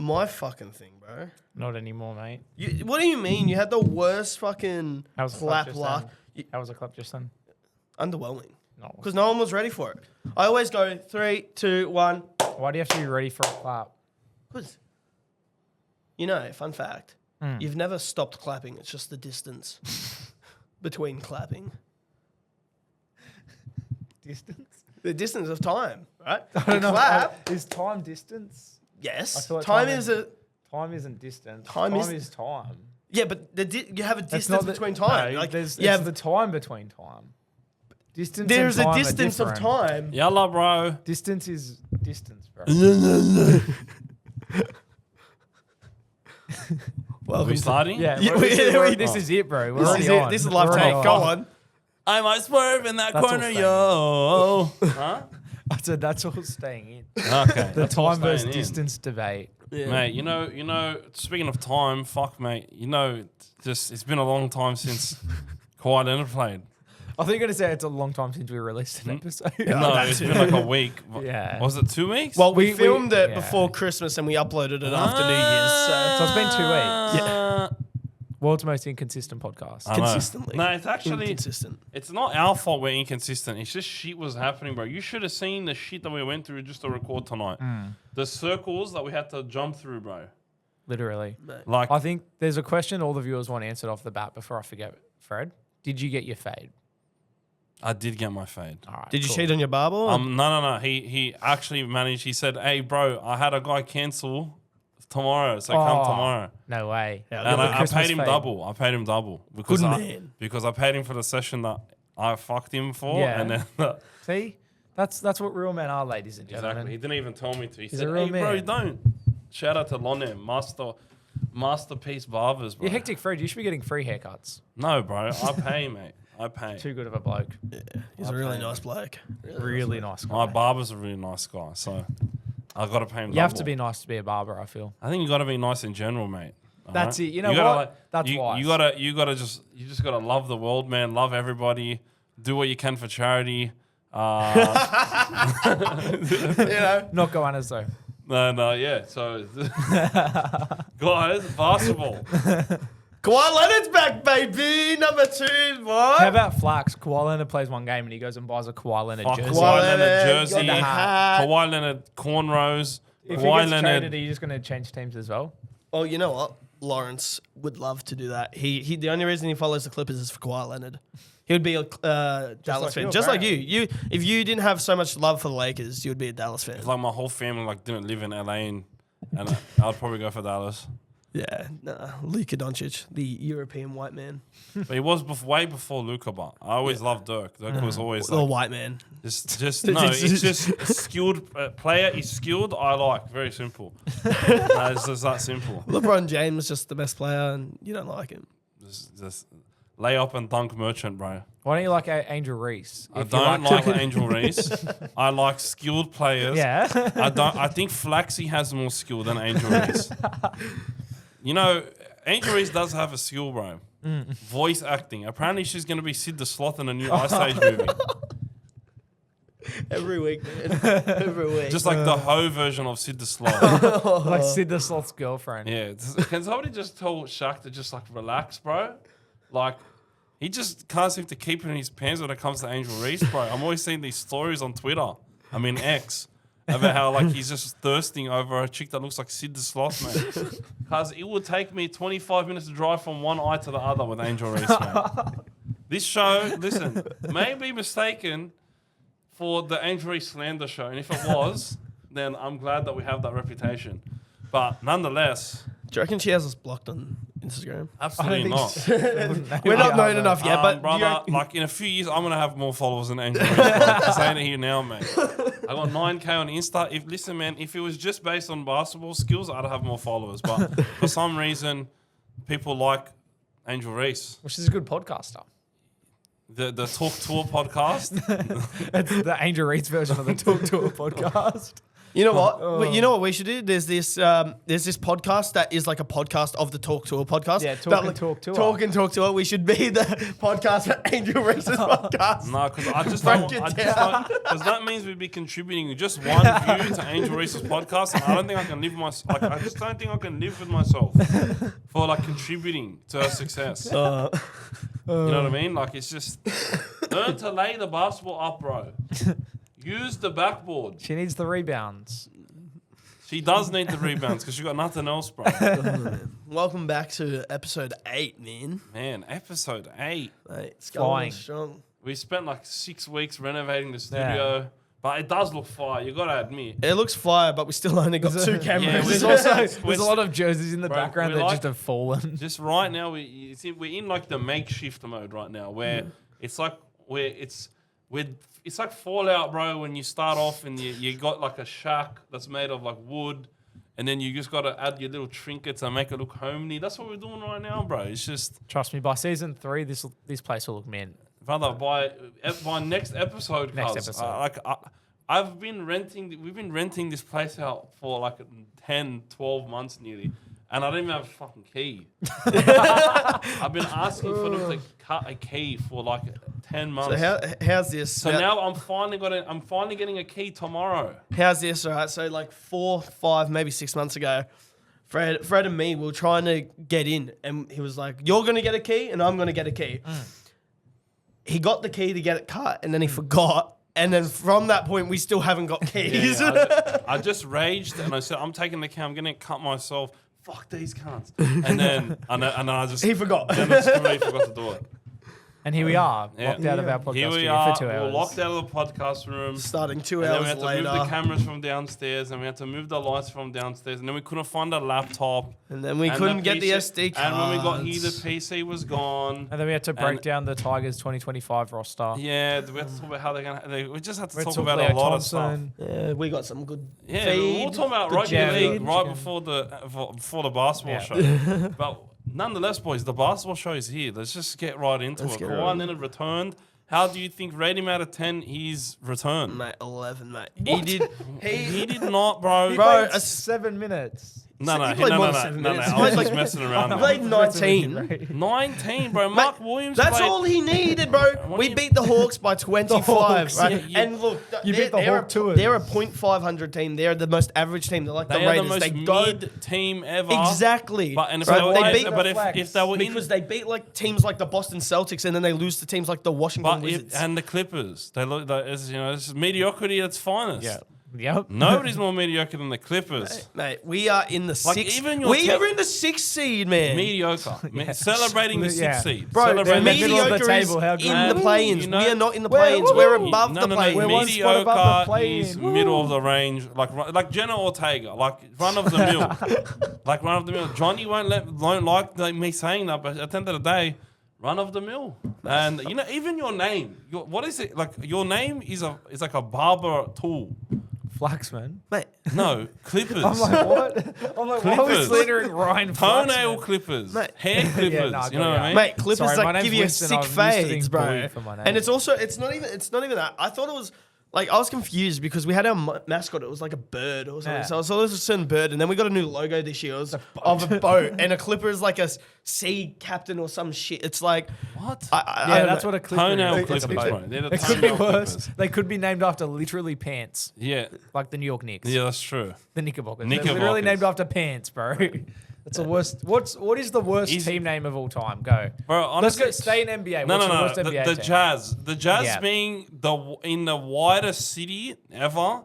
My fucking thing, bro. Not anymore, mate. What do you mean? You had the worst fucking How was the clap luck. How was the clap just then? Underwhelming. No. Because no one was ready for it. I always go 3, 2, 1. Why do you have to be ready for a clap? Because, fun fact, you've never stopped clapping. It's just the distance between clapping. Distance? The distance of time, right? I don't know. Clap. Is time distance? Yes. Time Time isn't distance. Time is time. Yeah, but you have a distance between time. No, like there's you have the time between time. Distance. There's and time a distance are of different. time. Yalla, bro. Distance is distance, bro. Are we starting? Yeah, Yeah, this is it, bro. We're This already is it. on. This is We're live already take. Go on. I might swerve in that That's corner, all yo. Huh? I said that's all staying in. Okay. The that's all time versus staying in. distance debate. Yeah. Mate, you know, speaking of time, fuck, mate, it's been a long time since Kawhi Leonard played. I think you're going to say it's a long time since we released an episode. No, it's been like a week. Yeah. Was it 2 weeks? Well, we filmed it yeah. before Christmas and we uploaded it after New Year's. So it's been 2 weeks. Yeah. World's most inconsistent podcast. I know. Consistently. No, it's actually inconsistent. It's not our fault we're inconsistent. It's just shit was happening, bro. You should have seen the shit that we went through just to record tonight. The circles that we had to jump through, bro. Literally. Like, I think there's a question all the viewers want answered off the bat before I forget. Fred, did you get your fade? I did get my fade. All right. Did you cool. cheat on your barber? No. He actually managed. He said, "Hey, bro, I had a guy cancel tomorrow, so come tomorrow." No way. Yeah, And The I Christmas paid him fade. double. I paid him double because Good I man. because I paid him for the session that I fucked him for, Yeah. and then See, that's what real men are, ladies and gentlemen. exactly. He didn't even tell me to. He He's said, a real "Hey, bro, man. don't." Shout out to Lonem, masterpiece barbers, bro. You're hectic, Fred. You should be getting free haircuts. No, bro, I pay, mate. I pay. Too good of a bloke. He's a really nice bloke. Really nice guy. My barber's a really nice guy, so I got to pay him. You have to double. be nice to be a barber, I feel. I think you got to be nice in general, mate. That's Alright? it. You know gotta, what? That's wise. You just gotta love the world, man. Love everybody. Do what you can for charity. Not goannas, though. No, yeah. So, guys, basketball. Kawhi Leonard's back, baby. Number 2, what? How about Flax? Kawhi Leonard plays one game and he goes and buys a Kawhi Leonard Fuck jersey. Kawhi Leonard jersey. got the hat. Kawhi Leonard cornrows. If he Kawhi gets Leonard. traded, are you just going to change teams as well? Oh, you know what? Lawrence would love to do that. He the only reason he follows the Clippers is for Kawhi Leonard. He would be a Dallas like fan, you, just like you. apparently. If you didn't have so much love for the Lakers, you would be a Dallas fan. It's like my whole family didn't live in LA, and I'd probably go for Dallas. Yeah, Luka Doncic, the European white man, But he was way before Luka. But I always loved Dirk. Dirk was always the white man. just no. It's just a skilled player. Is skilled. I like very simple. It's just that simple. LeBron James is just the best player, and you don't like him. Just lay up and dunk merchant, bro. Why don't you like Angel Reese? I If you don't like Angel Reese. I like skilled players. Yeah. I think Flaxy has more skill than Angel Reese. You know, Angel Reese does have a skill, bro. Voice acting. Apparently, she's going to be Sid the Sloth in a new Ice Age movie. Every week, man. Every week. Just like the Ho version of Sid the Sloth. Like Sid the Sloth's girlfriend. Yeah. Can somebody just tell Shaq to just relax, bro? Like, he just can't seem to keep it in his pants when it comes to Angel Reese, bro. I'm always seeing these stories on Twitter. X. About how he's just thirsting over a chick that looks like Sid the Sloth, man. Because it would take me 25 minutes to drive from one eye to the other with Angel Reese, man. This show, listen, may be mistaken for the Angel Reese slander show, and if it was, then I'm glad that we have that reputation. But nonetheless, do you reckon she has us blocked on Instagram? absolutely not. We're not known enough yet, but brother, in a few years, I'm gonna have more followers than Angel Reese. I'm saying it here now, mate. I got 9K on Insta. Listen, man, if it was just based on basketball skills, I'd have more followers. But for some reason, people like Angel Reese. Which is a good podcaster. The Talk Tour podcast. It's the Angel Reese version of the Talk Tour podcast. You know what? You know what we should do? There's this podcast that is like a podcast of the Talk Tour podcast. Yeah, Talk and Talk Tour. Talk and Talk Tour. We should be the podcast for Angel Reese's podcast. No, because I just don't. Because that means we'd be contributing just one view to Angel Reese's podcast, and I don't think I can live I just don't think I can live with myself for like contributing to her success. You know what I mean? Like it's just learn to lay the basketball up, bro. Use the backboard. She needs the rebounds. She does need the rebounds because she got nothing else, bro. Welcome back to episode 8, man. Man, episode 8. Mate, it's Flying. going strong. We spent like 6 weeks renovating the studio, but it does look fire. You got to admit. It looks fire, but we still only got 2 cameras. Yeah, There's a lot of jerseys in the background that just have fallen. Just right now, we're in like the makeshift mode right now, where it's like it's like Fallout, bro. When you start off and you got like a shack that's made of like wood, and then you just got to add your little trinkets and make it look homely. That's what we're doing right now, bro. It's just Trust me, by season 3, this place will look mint. brother. By next episode, I've been renting. We've been renting this place out for like 10, 12 months nearly. And I don't even have a fucking key. I've been asking for them to cut a key for like 10 months. So how's this? So now I'm finally getting a key tomorrow. How's this? All right. So like 4, 5, maybe 6 months ago, Fred and me were trying to get in, and he was like, "You're gonna get a key, and I'm gonna get a key." He got the key to get it cut, and then he forgot. And then from that point, we still haven't got keys. I just raged, and I said, "I'm taking the key. I'm gonna cut myself." Fuck these cunts. And then I just He forgot. Then I just completely forgot to do it. And here we are, locked out of our podcast Here we studio are. for 2 hours. We're locked out of the podcast room. Starting 2 And then hours we had to later. move the cameras from downstairs, and we had to move the lights from downstairs, and then we couldn't find a laptop. And then we and couldn't get the SD cards. And when we got here, the PC was gone. And then we had to break down the Tigers 2025 roster. Yeah, we had to talk about how they're going to... We just had to We talk took about Leo a lot of stuff. Thompson. Yeah, we got some good Yeah, feed. we'll talk about Good rugby jam. league right Chicken. before the basketball show. But nonetheless, boys, the basketball show is here. Let's just get right into it. get Kawhi right Leonard returned. How do you think, rate him out of 10, he's returned? Mate, 11, mate. What? He did not, bro. Bro, Played 7 minutes. No, he played more than 7 minutes. He I was played just like- messing around. He now. played 19. 19, bro. Mark Williams That's played... all he needed, bro. What We do you- beat the Hawks by 25, Hawks, right? yeah, And look, You they're, beat the they're Hawk a, Tours. they're a .500 team. They're the most average team. They're like They the are Raiders. the most They go mid team ever. exactly. But, and if Right? they, They beat, beat but if they were because in... they beat like teams like the Boston Celtics, and then they lose to teams like the Washington But Wizards. and the Clippers, they look like it's mediocrity at its finest. Yeah. Yep. Nobody's more mediocre than the Clippers. Mate, we are in the Like, sixth. even your We te- are in the 6th seed, man. Mediocre. Celebrating the Yeah. 6th seed. Bro, Celebrating the middle of the mediocre is table, how good. in the And, play-ins. you know- We are not in the We're- play-ins. We're above the No, play-ins. We're one spot above the mediocre play-in. is Woo. middle of the range, like Jenna Ortega, like run of the mill, like run of the mill. Johnny won't like me saying that, but at the end of the day, run of the mill. And you know, even your name, what is it? Like your name is like a barber tool. Flaxman. Mate, No, clippers. I'm like, what? I'm like, why are we Clippers. slandering Ryan Toenail Flaxman? clippers, Mate. hair clippers. Yeah, nah, you know what I mean? Mate, Clippers Sorry, my like name's give you Winston. sick I'm used to being fades, bro. bullied for my name. And it's not even that. I thought it was like I was confused because we had our mascot. It was like a bird or something. Yeah. So I saw this certain bird, and then we got a new logo this year. It was of a boat, and a clipper is like a sea captain or some shit. It's like What? I Yeah, don't that's know. what a clipper Toenail is. clippers, bro. They're the It could be toenail worse. clippers. They could be named after literally pants, Yeah, like the New York Knicks. yeah, that's true. The Knickerbockers. Knickerbockers. They're literally named after pants, bro. That's the worst. What is the worst Is- team name of all time? Go. Bro, Let's honestly, go. Stay in NBA. No, What's no, the no. worst NBA The team? Jazz. The Jazz Yeah. being in the widest city ever.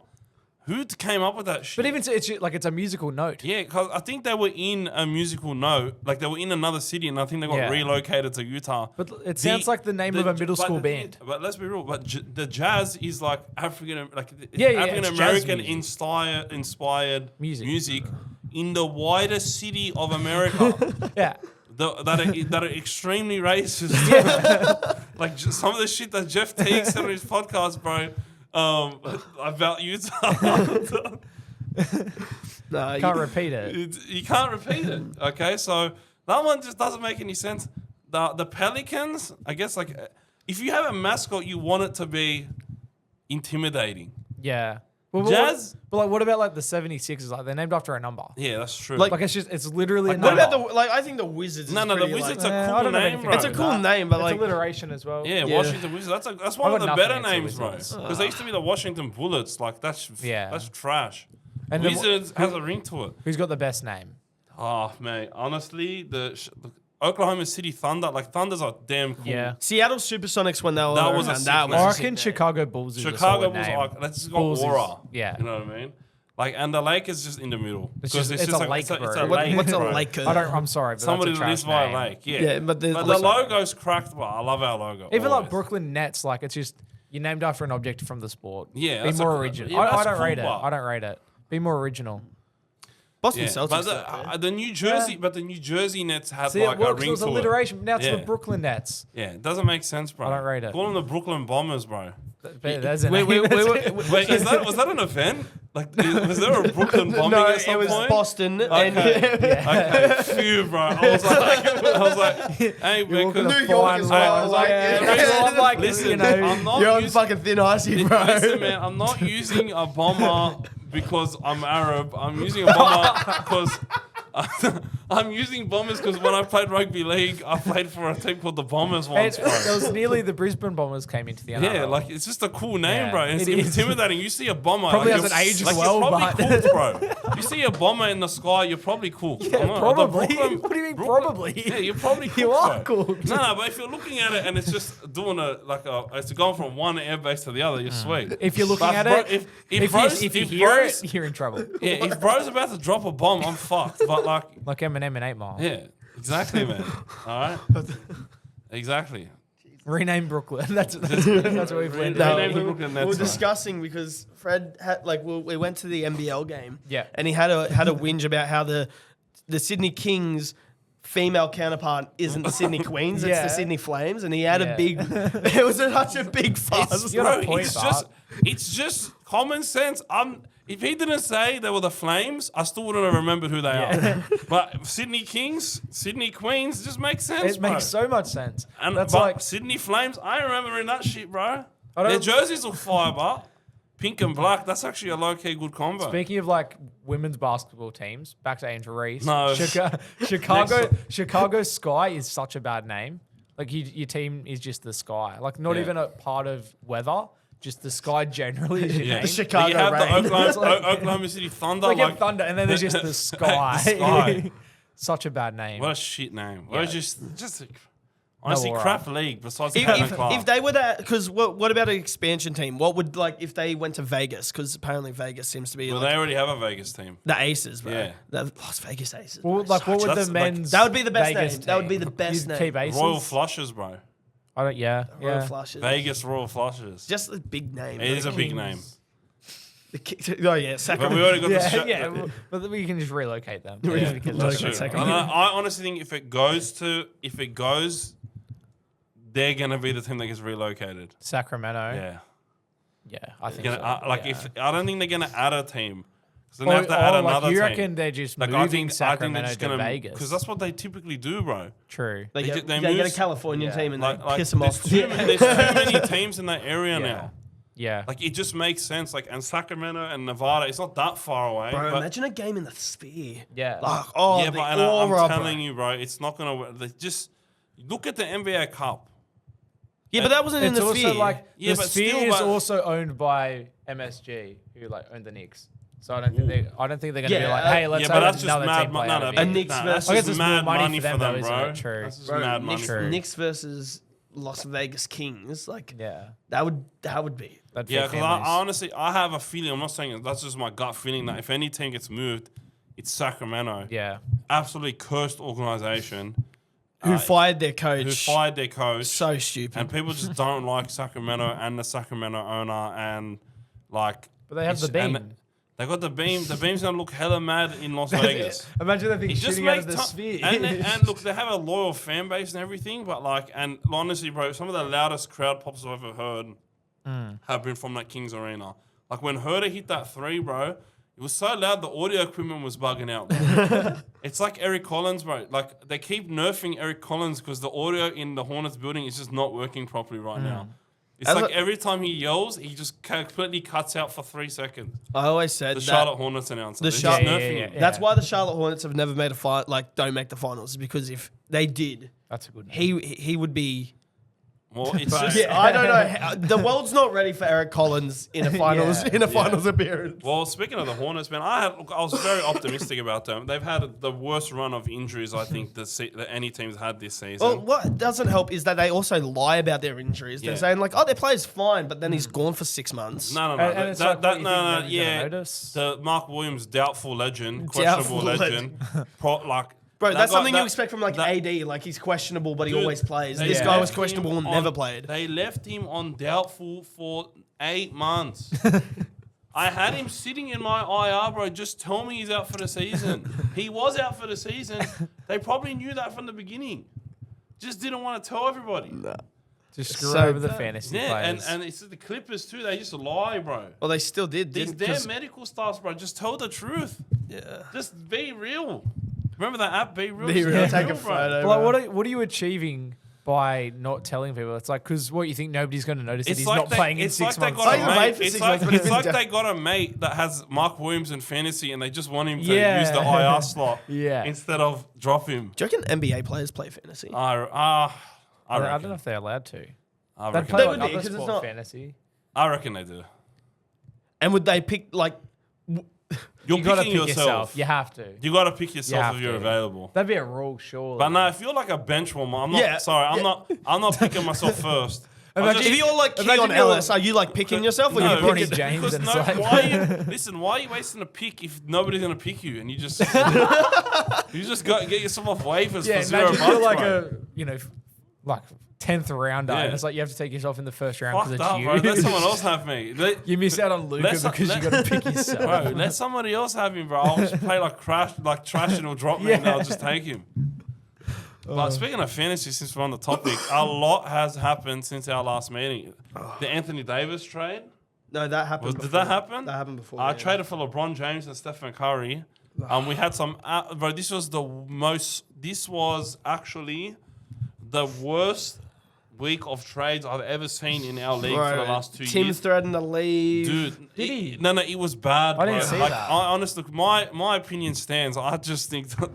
Who came up with that shit? But even it's a musical note. Yeah, because I think they were in a musical note. Like they were in another city, and I think they got Yeah. relocated to Utah. But it sounds like the name of a middle school band. But let's be real. But the Jazz is like African, like Yeah, yeah, African it's jazz American music. inspired Music. music in the widest city of America. Yeah. that are extremely racist. Like some of the shit that Jeff Teague said on his podcast, bro, about Utah. No, Can't repeat it. You can't repeat it. Okay, so that one just doesn't make any sense. The Pelicans, I guess, like if you have a mascot, you want it to be intimidating. Yeah. Jazz. But like, what about like the 76ers? Like, they're named after a number. Yeah, that's true. Like it's literally a What number. about the like? I think the Wizards. no, is the pretty, Wizards like, are I cool don't know name, anything bro. It's a cool name, but It's like alliteration as well. Yeah, Yeah. Washington Wizards. That's one I've of the got better nothing names, against bro. Wizards. Because they used to be the Washington Bullets. Like that's trash. And then Wizards has a ring to it. Who's got the best name? Oh mate, honestly, the Oklahoma City Thunder, like Thunders are damn cool. Yeah. Seattle Supersonics when they were That was a around, sick that name. was I a reckon sick name. Chicago Bulls is a Chicago solid Bulls name. are like, that's just got Bulls is- aura. yeah. You know what I mean? Like, and the lake is just in the middle. It's Because just- it's a lake, it's a bro. lake, What's a bro. lake? I'm sorry, but Somebody that's who a lives trash by a name. lake. Yeah, Yeah, but the logo's cracked. But I love our logo. Even like always. Brooklyn Nets, like it's just you're named after an object from the sport. Yeah, be that's more a- original. yeah, I that's don't cool, rate it. but- I don't rate it. Be more original. Boston Yeah, Celtics. but though, the New Jersey, but the New Jersey Nets had See, like it a works. It ring was to it. alliteration. Now it's Yeah. the Brooklyn Nets. Yeah, it doesn't make sense, bro. I don't rate it. Call them the Brooklyn Bombers, bro. There's a Wait, name. Wait, was that an event? Like, was there a Brooklyn bombing no, at some it was point? Boston. Okay, And okay, phew, bro. I was like, hey, man, walking a New because York fine as line. well. I was like, Yeah. yeah, I'm like, listen, you know, I'm not you're on using, fucking thin ice here, bro. listen, man, I'm not using a bomber because I'm Arab. I'm using a bomber because I'm using bombers because when I played rugby league, I played for a team called the Bombers once, It bro. was nearly the Brisbane Bombers came into the NRL. Yeah, like it's just a cool name, Yeah, bro. It's it is. intimidating. You see a bomber, Probably like, hasn't you're- aged like, well, you're probably but- cool, bro. You see a bomber in the sky, you're probably cool. Yeah, I'm not- probably. the Brooklyn- What do you mean Brooklyn- probably? Yeah, you're probably cool. You are bro. cool. No, but if you're looking at it and it's just doing it's going from one airbase to the other, you're sweet. If you're looking But at bro, it, if you if hear bro's- it, you're in trouble. yeah, if bro's about to drop a bomb, I'm fucked. But like, Like Eminem and 8 Mile. yeah, exactly, man. All right, exactly. Rename Brooklyn. That's what we've learned. No, No, Rename the Brooklyn we were Nets, man. discussing because Fred had we went to the NBL game. Yeah. and he had a whinge about how the Sydney Kings female counterpart isn't the Sydney Queens, it's Yeah. the Sydney Flames, and he had Yeah. a big. It was such a big fuss. You got a Bro, point, it's just common sense. If he didn't say they were the Flames, I still wouldn't have remembered who they are. But Sydney Kings, Sydney Queens, just makes sense, It bro. makes so much sense. And That's but like Sydney Flames, I remember in that shit, bro. I don't- Their jerseys will fibre, pink and black. That's actually a low key good combo. speaking of like women's basketball teams, back to Angel Reese. No. Chicago Sky is such a bad name. Like your team is just the Sky. Like not Yeah. even a part of weather. Just the Sky generally is your Yeah. name. The Chicago you have Rain. the Oklahoma City Thunder. Like, you have Like, Thunder, and then there's just the Sky. Sky. Such a bad name. what a shit name. Yeah. What just honestly aura. crap league besides Kevin Clark. If they were to, because what about an expansion team? What would if they went to Vegas? Because apparently Vegas seems to be Well, like they already have a Vegas team. the Aces, bro. Yeah. The Las Vegas Aces. Well, bro. like, what would That's the like- men's? That would be the best Vegas name. That would be team? the best You'd name. keep Aces? Royal Flushes, bro. I don't. Yeah. Royal Yeah. Flushes. Vegas Royal Flushes. Just a big name. It is a big Kings. name. Oh yeah, But Sacramento. we already got the Yeah, shot. yeah, but then we can just relocate them. Yeah, because that's True. true. And I honestly think if it goes, they're gonna be the team that gets relocated. Sacramento. Yeah. Yeah, I think Gonna, so. like yeah. if I don't think they're gonna add a team, because then they have to add like another you team. reckon they're just Like moving they're Sacramento just to gonna Vegas? because that's what they typically do, bro. True. They They get, get- they get a moves- California Yeah. team and Like, they piss them there's off. there's too many teams in that area Yeah. now. Yeah. Like it just makes sense. Like and Sacramento and Nevada, it's not that far away. Bro, but imagine a game in the Sphere. Yeah. Like, oh, yeah, the but and aura, I'm bro. telling you, bro, it's not gonna. Just look at the NBA Cup. Yeah, but that wasn't in It's the also Sphere. like Yeah, the but Sphere still, is but- also owned by MSG, who like owned the Knicks. So I don't think they're gonna be Yeah, like, hey, let's Yeah, but own that's just another mad team money. play No, out no, of but it. Knicks nah, versus- that's I guess just it's more mad money money for them, for them, though, isn't bro. it? True. That's just Bro, mad money. True. Knicks versus Las Vegas Kings, like Yeah. that would be. That'd Yeah, fit because I families. honestly, I have a feeling. I'm not saying it, that's just my gut feeling that if any team gets moved, it's Sacramento. Yeah. Absolutely cursed organization Who fired their coach? who fired their coach. So stupid. And people just don't like Sacramento and the Sacramento owner and like. But they have the and beam. They got the beam. The beam's gonna look hella mad in Las Vegas. Imagine that thing It just shooting out makes of the Sphere. and look, they have a loyal fan base and everything, but like, and honestly, bro, some of the loudest crowd pops I've ever heard have been from that Kings Arena. Like when Herder hit that three, bro, it was so loud the audio equipment was bugging out. Bro. It's like Eric Collins, bro. Like they keep nerfing Eric Collins because the audio in the Hornets building is just not working properly right now. It's like every time he yells, he just completely cuts out for 3 seconds. I always said The that Charlotte Hornets announcer. the They're Char- just nerfing him. that's why the Charlotte Hornets have never made a fight. Like, don't make the finals, is because if they did, That's a good. he would be. Well, it's just... Yeah, I don't know. The world's not ready for Eric Collins in a finals finals appearance. Well, speaking of the Hornets, man, I was very optimistic about them. They've had the worst run of injuries I think that any team's had this season. Well, what doesn't help is that they also lie about their injuries. They're saying like, "Oh, their player's fine," but then he's gone for 6 months. No. And it's like, what do you think nobody's gonna notice? The Mark Williams doubtful legend, questionable legend, Bro, that's something you expect from like AD. Like he's questionable, but he always plays. This guy was questionable and never played. They left him on doubtful for 8 months. I had him sitting in my IR, bro. Just tell me he's out for the season. He was out for the season. They probably knew that from the beginning. Just didn't want to tell everybody. Nah. Just screw over the fantasy players. and it's the Clippers too. They just lie, bro. Well, they still did. These damn medical staffs, bro. Just tell the truth. Yeah. Just be real. Remember that app, Be Real? Be real. Yeah. Take a photo. But like, what are you achieving by not telling people? It's like, because what you think nobody's going to notice that he's not playing in 6 months. It's like they got a mate that has Mark Williams in fantasy and they just want him to use the IR slot instead of drop him. Do you reckon NBA players play fantasy? I don't know if they're allowed to. I They'd reckon play They like would be, other 'cause it's sport not- fantasy. I reckon they do. And would they pick like? You're You got to picking pick yourself. You have to. You got to pick yourself have if you're to. available. That'd be a rule, surely. But no, if you're like a bench warmer, I'm not. I'm not picking myself first. If you're like Keon imagine Ellis, are you like picking yourself or No, you Bronny picking? James because and no, it's like- why are you wasting a pick if nobody's gonna pick you and you just get yourself off waivers yeah, for $0 imagine you're like bro. like 10th rounder, Yeah. and it's like you have to take yourself in the first round Fucked because up, it's bro. you. Let someone else have me. You miss out on Luka because you got to pick yourself. Bro, let somebody else have him, bro. I'll just play like trash and he'll drop me and I'll just take him. But speaking of fantasy, since we're on the topic, a lot has happened since our last meeting. The Anthony Davis trade. No, that happened. Did that happen? That happened before. I traded for LeBron James and Stephen Curry. We had some, bro. This was actually the worst week of trades I've ever seen in our league for the last 2 years. Tim's threatening to leave. Dude, Did he? No, it was bad. I didn't see that. I honestly, my opinion stands. I just think that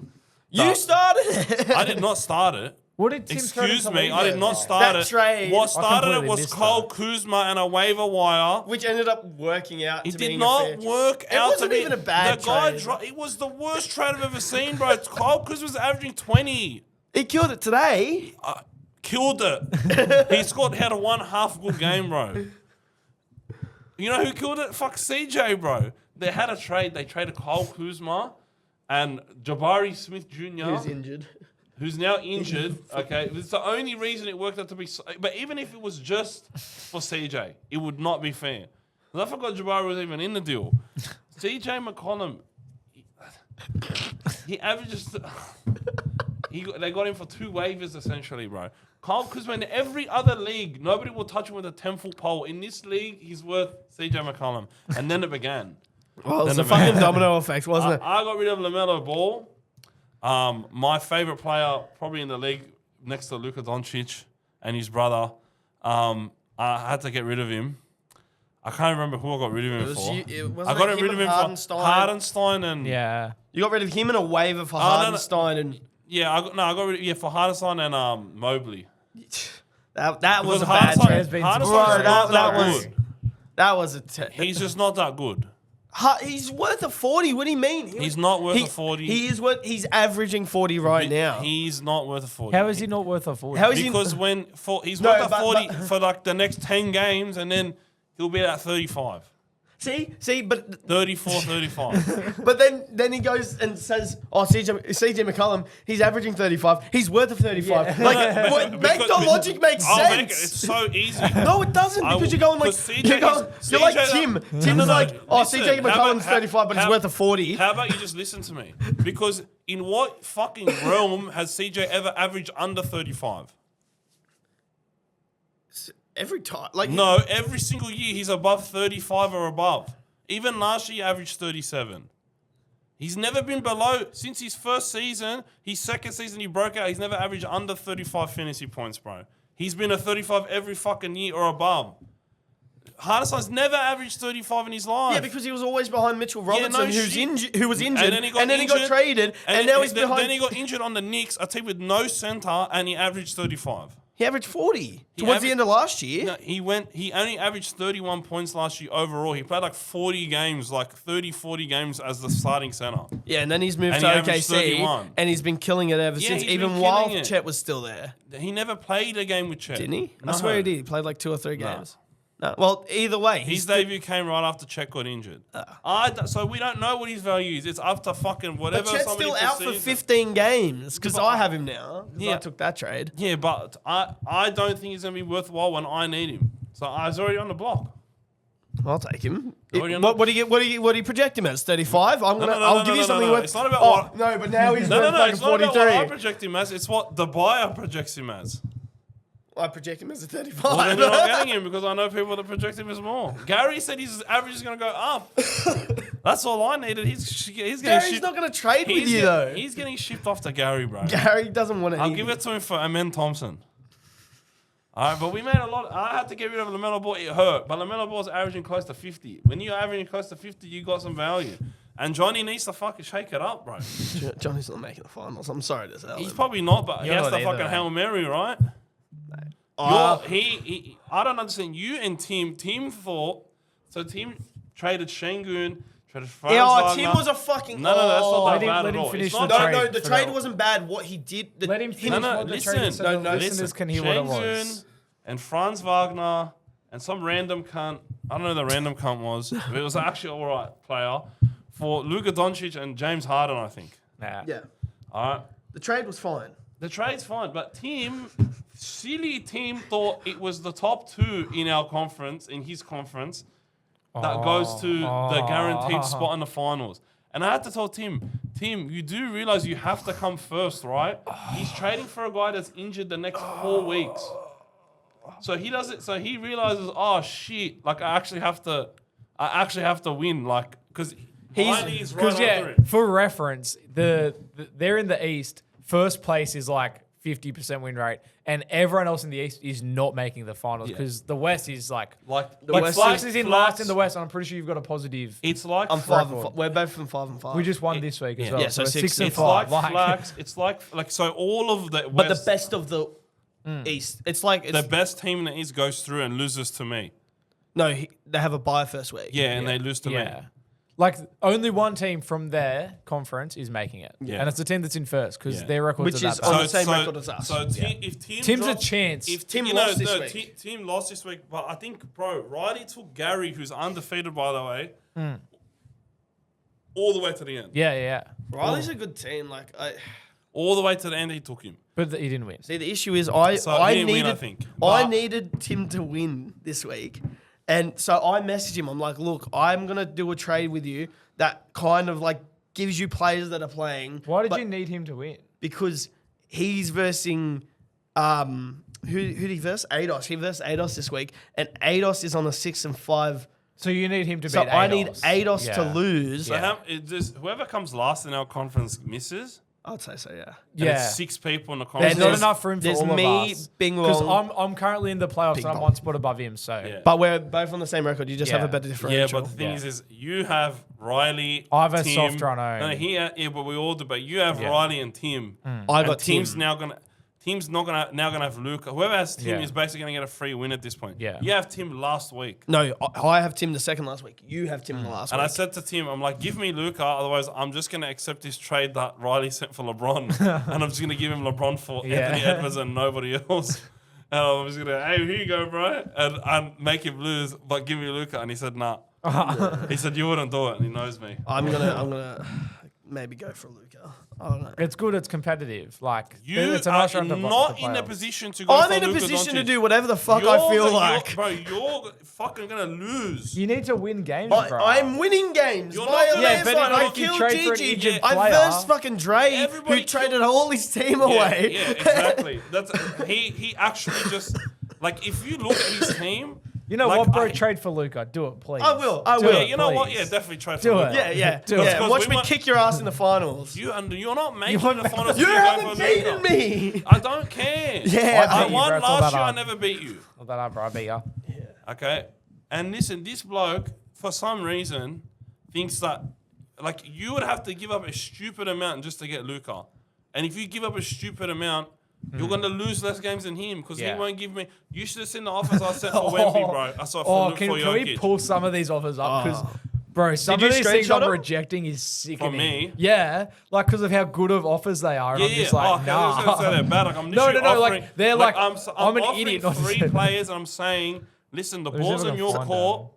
You started it. I did not start it. What did Tim Excuse Curry me, come I in did not with? start That it. trade. What started it completely was missed Kyle that. Kuzma and a waiver wire. Which ended up working out. It to did being not a fair work It out. wasn't to be, even a bad the guy trade. It was the worst trade I've ever seen, bro. Kyle Kuzma's averaging 20. He killed it today. Killed it. He had a 1.5 good game, bro. You know who killed it? Fuck CJ, bro. They had a trade. They traded Kyle Kuzma and Jabari Smith Jr. Who's injured? Who's now injured. Okay, it's the only reason it worked out to be. But even if it was just for CJ, it would not be fair. 'Cause I forgot Jabari was even in the deal. CJ McCollum, he averages. They got him for 2 waivers essentially, bro. Kyle Kuzma in every other league, nobody will touch him with a 10-foot pole. In this league, he's worth CJ McCollum, and then it began. Well, it's a fucking domino effect, wasn't it? I got rid of LaMelo Ball. My favorite player, probably in the league, next to Luka Doncic and his brother. I had to get rid of him. I can't remember who I got rid of him for. I got rid of him for Hardenstein and You got rid of him in a waiver for Hardenstein and I got rid of for Hardenstein and Mobley. that was Because a bad trade. That was a. He's just not that good. He's worth a 40. What do you mean? He's not worth a 40. He's averaging 40 right now. He's not worth a 40. How is he not worth a 40? How is he? Because he's worth a 40 for like the next 10 games, and then he'll be at 35. See, but 34, 35. but then he goes and says, "Oh, CJ McCollum, he's averaging 35. He's worth of 35." Yeah. Like, make the logic make sense. It's so easy. No, it doesn't because you're going like you're like Tim. Tim's like, "Oh, listen, CJ McCollum's 35, but he's worth of 40." How about you just listen to me? Because in what fucking realm has CJ ever averaged under 35? Every time, like No, every single year he's above 35 or above. Even last year he averaged 37. He's never been below, since his first season, his second season he broke out, he's never averaged under 35 fantasy points, bro. He's been a 35 every fucking year or above. Hardeson's never averaged 35 in his life. Yeah, because he was always behind Mitchell Robinson, who was injured, and then he got traded, and now he's behind. Then he got injured on the Knicks, a team with no center, and he averaged 35. He averaged 40 towards the end of last year. No, he only averaged 31 points last year overall. He played like 40 games, like 30, 40 games as the starting center. Yeah, and then he's moved to OKC, and he's been killing it ever since, even while Chet was still there. He never played a game with Chet. Didn't he? I swear he did. He played like 2 or 3 games. No. Well, either way. His debut came right after Chet got injured. So we don't know what his value is. It's up to fucking whatever. But Chet's still out for 15 games because I have him now. Yeah. I took that trade. Yeah, but I don't think he's going to be worthwhile when I need him. So I was already on the block. I'll take him. What do you project him as? 35? I'll give you something worth. It's not about what. No, but now he's worth like 43. It's not about what I project him as. It's what the buyer projects him as. I project him as a 35. Well, then you're not getting him because I know people that project him as more. Gary said his average is going to go up. That's all I needed. Gary's not going to trade with you, though. He's getting shipped off to Gary, bro. Gary doesn't want to. I'll give it to him for Amen Thompson. All right, but we made a lot. I had to get rid of LaMelo Ball. It hurt. But LaMelo Ball's averaging close to 50. When you're averaging close to 50, you got some value. And Johnny needs to fucking shake it up, bro. Johnny's not making the finals. I'm sorry to say. He's probably not, but he has to fucking Hail Mary, right? I don't understand. You and Tim thought, so Tim traded Şengün, traded Franz Wagner. Tim was a fucking... No, that's not that bad at all. Finish No, the trade wasn't bad. What he did... Let him finish what the trade so the listeners can hear what it was. And Franz Wagner and some random cunt, I don't know who the random cunt was, but it was actually all right player, for Luka Doncic and James Harden, I think. Nah. Yeah. All right. The trade was fine. The trade's fine, but silly Tim thought it was the top 2 in our conference, in his conference, that goes to the guaranteed spot in the finals. And I had to tell Tim, you do realize you have to come first, right? He's trading for a guy that's injured the next 4 weeks. So he does it. So he realizes, oh shit! Like I actually have to win. Like because he's right for reference, they're in the East. First place is like 50% win rate, and everyone else in the East is not making the finals because the West is like Flax is in last in the West, and I'm pretty sure you've got a positive. It's like I'm 5-5. We're both from 5-5. We just won this week as well. Yeah, so 6 and and 5. Like Flax. It's like so all of the West, but the best of the East. It's like the best team in the East goes through and loses to me. No, they have a bye first week. Yeah, and they lose to me. Like only one team from their conference is making it, and it's the team that's in first because their records which are is that on bad. the same record as us. So if Tim's a chance. If Tim lost this week. Tim lost this week, but I think, bro, Riley took Gary, who's undefeated by the way, all the way to the end. Yeah. Riley's a good team. All the way to the end, he took him. But he didn't win. See, the issue is I needed Tim to win this week. And so I messaged him. I'm like, look, I'm going to do a trade with you that kind of like gives you players that are playing. Why did you need him to win? Because he's versing, who did he verse? AJIBEHS. He versed AJIBEHS this week. And AJIBEHS is on a 6 and 5. So you need him to beat So AJIBEHS. I need AJIBEHS to lose. So whoever comes last in our conference misses? I'd say so, yeah. And it's 6 people in the conference. There's not enough room for all of us. There's me, Bing Long. Because I'm currently in the playoffs and I'm one spot above him. So, But we're both on the same record. You just have a better differential. Yeah, but the thing is you have Riley, I have a Tim. soft run home. No, but we all do. But you have Riley and Tim. I got Tim's Tim. Tim's not gonna have Luka. Whoever has Tim is basically gonna get a free win at this point. Yeah. You have Tim last week. No, I have Tim the second last week. You have Tim the last week. And I said to Tim, I'm like, give me Luka, otherwise I'm just gonna accept this trade that Riley sent for LeBron, and I'm just gonna give him LeBron for Anthony Edwards and nobody else. And I'm just gonna, hey, here you go, bro, and make him lose, but give me Luka. And he said, nah. He said you wouldn't do it, and he knows me. I'm gonna maybe go for Luka. I don't know. It's good. It's competitive. Like it's a nice round not in a position to go. I'm for in a Luka position to Doncic. do whatever the fuck I feel like. Bro, you're fucking gonna lose. You need to win games, bro. I'm winning games. You're By not a gonna- landslide. but I if you killed trade for an Gigi. injured I player- versed fucking Dre, Everybody who traded all his team away. Yeah, exactly. That's he actually just like if you look at his team, You know Like, what, bro? Trade for Luka. Do it, please. I will. Do Yeah, it, you know what? please. Yeah, definitely trade for Do Luka. it. Yeah. Because Watch we me want- kick your ass in the finals. You're not making won't the make- finals. You if going haven't for beaten Luka. me. I don't care. Yeah, I I beat you, won bro. It's all last that year. I hard. never beat you. Not that hard, bro. I beat you. Okay. And listen, this bloke, for some reason, thinks that like you would have to give up a stupid amount just to get Luka. And if you give up a stupid amount, you're going to lose less games than him because he Yeah. won't give me. You should have seen the offers I sent for Wemby, bro. I saw for Can we Jokic. pull some of these offers up? Because, bro, some Did of you these things screenshot I'm them? rejecting is sickening. me? Yeah, like because of how good of offers they are. And Yeah, I'm just yeah. like, Okay, I was gonna say nah. they're bad. Like, I'm No, literally no, like, offering- they're like, I'm I'm an offering idiot not to 3 say that. players, and I'm saying, listen, the Who's ball's ever in gonna your find court.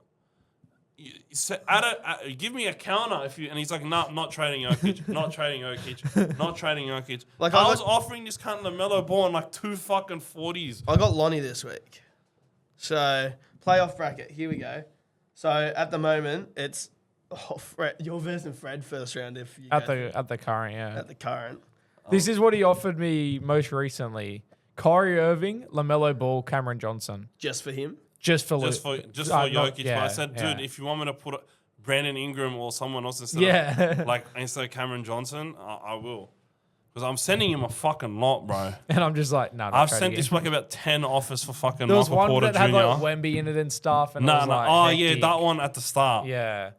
Give me a counter if you. And he's like, nah, not trading Jokic, not trading Jokic, not trading Jokic. Like, I I was got- offering this cunt LaMelo Ball on like 2 fucking 40s. I got Lonnie this week. So, playoff bracket. Here we go. So, at the moment, it's Fred, your version Fred first round if you at go the current, yeah. at the current. This is what he offered me most recently: Kyrie Irving, LaMelo Ball, Cameron Johnson, Just for him. just for Just for not- Jokic. But I yeah, said, yeah. dude, if you want me to put Brandon Ingram or someone else instead of Cameron Johnson, I will. Because I'm sending him a fucking lot, bro. And I'm just like, no. I've sent this bloke about 10 offers for fucking There was Michael one Porter that had like Jr. Wemby in it and stuff. And No, it was no. like, Oh, yeah, hectic. that one at the start. Yeah.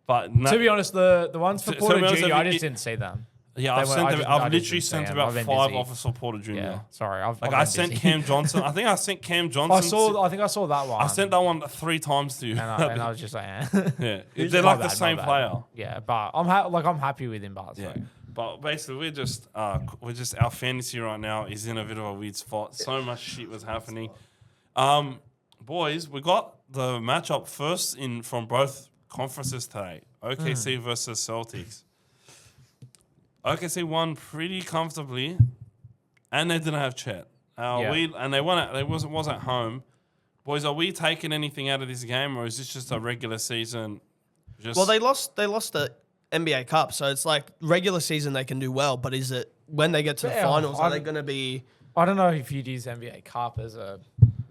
But no, To be honest, the ones for To Porter be honest, Jr., I if just it- didn't see them. yeah, They I've were- sent I them. just- I I've just literally didn't sent see 'em. about I've been 5 busy. offers for Porter Jr. Yeah, sorry. I've Like been I sent busy. Cam Johnson. I think I sent Cam Johnson. I think I saw that one. I sent that one 3 times to you. and I was just like, eh. yeah, Who's they're my like the bad, same my bad. player. Yeah, but I'm happy with him, but Yeah. But basically, we're just our fantasy right now is in a bit of a weird spot. So much shit was happening. Boys, we got the matchup first from both conferences today. OKC versus Celtics. OKC won pretty comfortably, and they didn't have Chet. And they won. They was at home. Boys, are we taking anything out of this game, or is this just a regular season? Well, they lost the NBA Cup, so it's like regular season they can do well, but is it when they get to the Yeah, finals? Are I- they going to be? I don't know if you'd use NBA Cup as a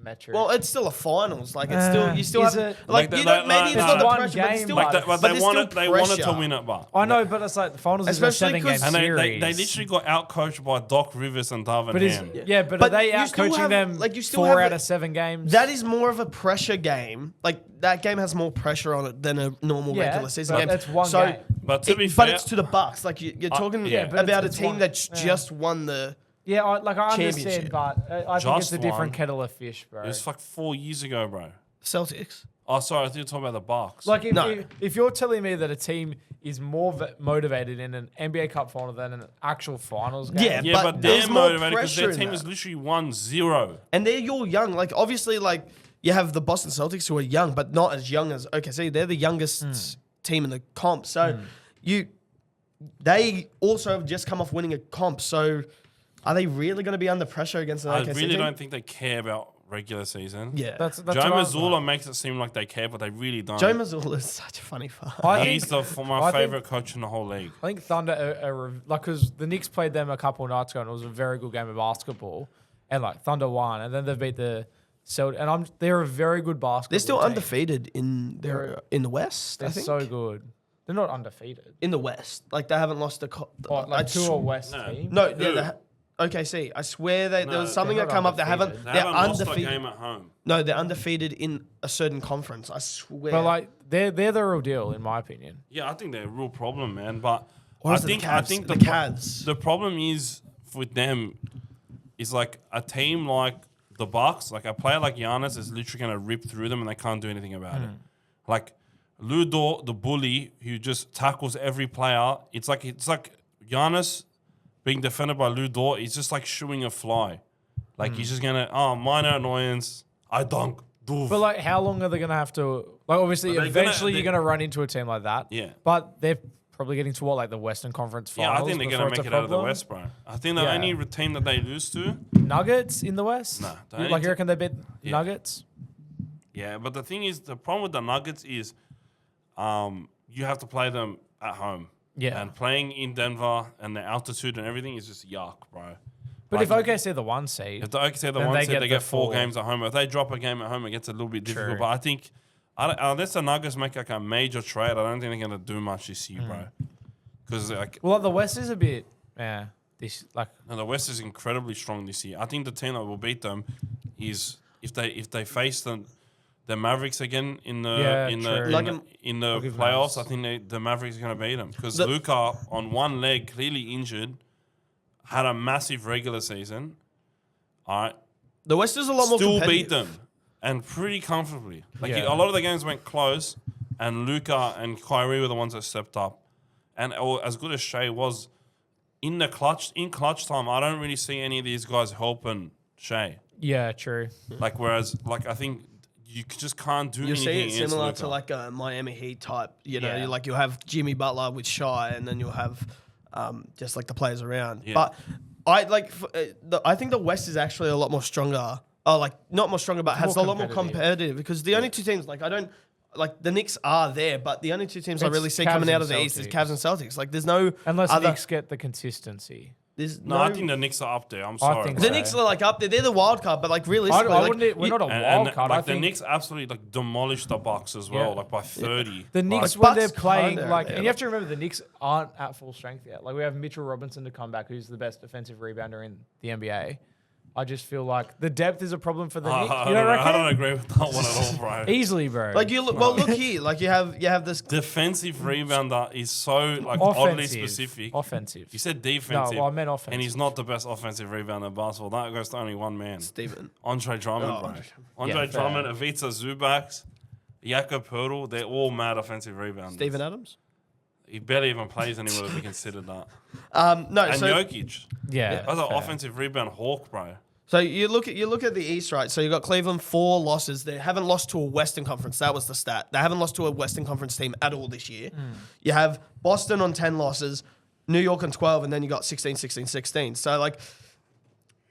metric. Well, it's still a finals. Like it's still you still is have it? like Like you the- don't maybe it's no, not the one pressure, but it's game, still like But but they there's wanted still they wanted to pressure. win it, but I know, but it's like the finals is a Especially 7-game 'cause- and series. they literally got outcoached by Doc Rivers and Darvin But Ham. but But are they you still outcoaching have- them like, you still 4 have out a- of 7 games? That is more of a pressure game. Like that game has more pressure on it than a normal Yeah, regular season but game. that's one so game. But to be but fair, it's to the Bucks. Like you're talking yeah, but about it's a team one- that's yeah. just won the. Yeah, I understand, Championship. but I think it's Just a different one. kettle of fish, bro. it was like 4 years ago, bro. Celtics. Oh, sorry, I think you're talking about the Bucks. Like No. if you're telling me that a team is more motivated in an NBA Cup final than an actual finals game, Yeah, yeah, but but there's they're more motivated because their pressure in team that. is literally 1-0. And they're all young. Like obviously, like you have the Boston Celtics who are young, but not as young as OKC. They're the youngest team in the comp. So they also have just come off winning a comp. So are they really going to be under pressure against an I OKC really team? don't think they care about regular season. Yeah, that's Joe what I'm Mazzulla like. makes it seem like they care, but they really don't. Joe Mazzulla is such a funny fuck. He's my I think- favorite coach in the whole league. I think Thunder like because the Knicks played them a couple of nights ago and it was a very good game of basketball, and like Thunder won, and then they beat the Celtics, and they're a very good basketball. They're still team. undefeated in the West. They're I think so good. They're not undefeated. in the West. Like they haven't lost a. Like to a West No. team. No, Who? yeah, OKC. I swear there No, was something they're that not come up. They haven't. undefeated. They They're haven't lost a undefeated. game at home. No, they're undefeated in a certain conference. I swear. But like they're the real deal in my opinion. Yeah, I think they're a real problem, man. But Or I is it the think I Cavs? think The the Cavs. The problem is with them is like a team like the Bucks, like a player like Giannis is literally gonna rip through them and they can't do anything about it. Like Lou Dort, the bully who just tackles every player. It's like Giannis being defended by Lou Dort. He's just like shooing a fly. Like he's just gonna minor annoyance. I dunk. Doof. But like, how long are they gonna have to? Like, obviously, Are they eventually gonna- you're gonna run into a team like that. Yeah. But they're probably getting to the Western Conference Yeah, Finals. I think they're before gonna it's make a it out of the problem. West, bro. I think the Yeah. only team that they lose to. Nuggets in the West. Nah, the You- only like te- you reckon they beat Yeah. Nuggets? Yeah, but the thing is, the problem with the Nuggets is, you have to play them at home. Yeah. And playing in Denver and the altitude and everything is just yuck, bro. But if OKC are the 1 seed, if the OKC are the then 1 seed, they get 4 4 games at home. If they drop a game at home, it gets a little bit difficult. But I think unless the Nuggets make like a major trade, I don't think they're going to do much this year, bro. Because the West is a bit, no, the West is incredibly strong this year. I think the team that will beat them is if they face the Mavericks again in the playoffs. I think the Mavericks are going to beat them because Luka on one leg, clearly injured, had a massive regular season. All right, the West is a lot more still competitive. beat them and pretty comfortably. A lot of the games went close, and Luka and Kyrie were the ones that stepped up. And as good as Shea was in clutch time, I don't really see any of these guys helping Shea. Yeah, true. Whereas I think you just can't do anything. You see it similar Luka. to like a Miami Heat type. You know, Yeah. you'll have Jimmy Butler with Shai, and then you'll have just like the players around. Yeah. But I think the West is actually a lot more stronger. Not more stronger, but has a lot more competitive because the only two teams the Knicks are there, but the only two teams I It's really see Cavs coming out and of the East is Celtics. Cavs and Celtics. Like, there's no Unless other. the Knicks get the consistency. There's No, I think the Knicks are up there. I'm sorry. think bro. the Knicks are like up there. They're the wild card, but like realistically, we're not a And wild card. I the think Knicks absolutely demolished the Bucks as well, Yeah. by 30. the Knicks Like, when they're Bucks playing kinda, and yeah. you have to remember the Knicks aren't at full strength yet. Like we have Mitchell Robinson to come back, who's the best defensive rebounder in the NBA. I just feel like the depth is a problem for the Knicks. You know, I don't agree with that one at all, bro. Easily, bro. like look here. Like you have this. Defensive rebounder is so oddly Offensive. specific. Offensive. You said defensive. No, I meant offensive. And he's not the best offensive rebounder in basketball. That goes to only one man. Steven. Andre Drummond, Oh, bro. Andre Andre Yeah, Drummond, fair. Ivica Zubaks, Jakob Poeltl, they're all mad offensive rebounders. Steven Adams. He barely even plays anymore to be considered that. No, And so Jokic. yeah. That's an fair. offensive rebound hawk, bro. So you look at the East, right? So you got Cleveland 4 losses. They haven't lost to a Western Conference. That was the stat. They haven't lost to a Western Conference team at all this year. You have Boston on 10 losses, New York on 12, and then you got 16, 16, 16. So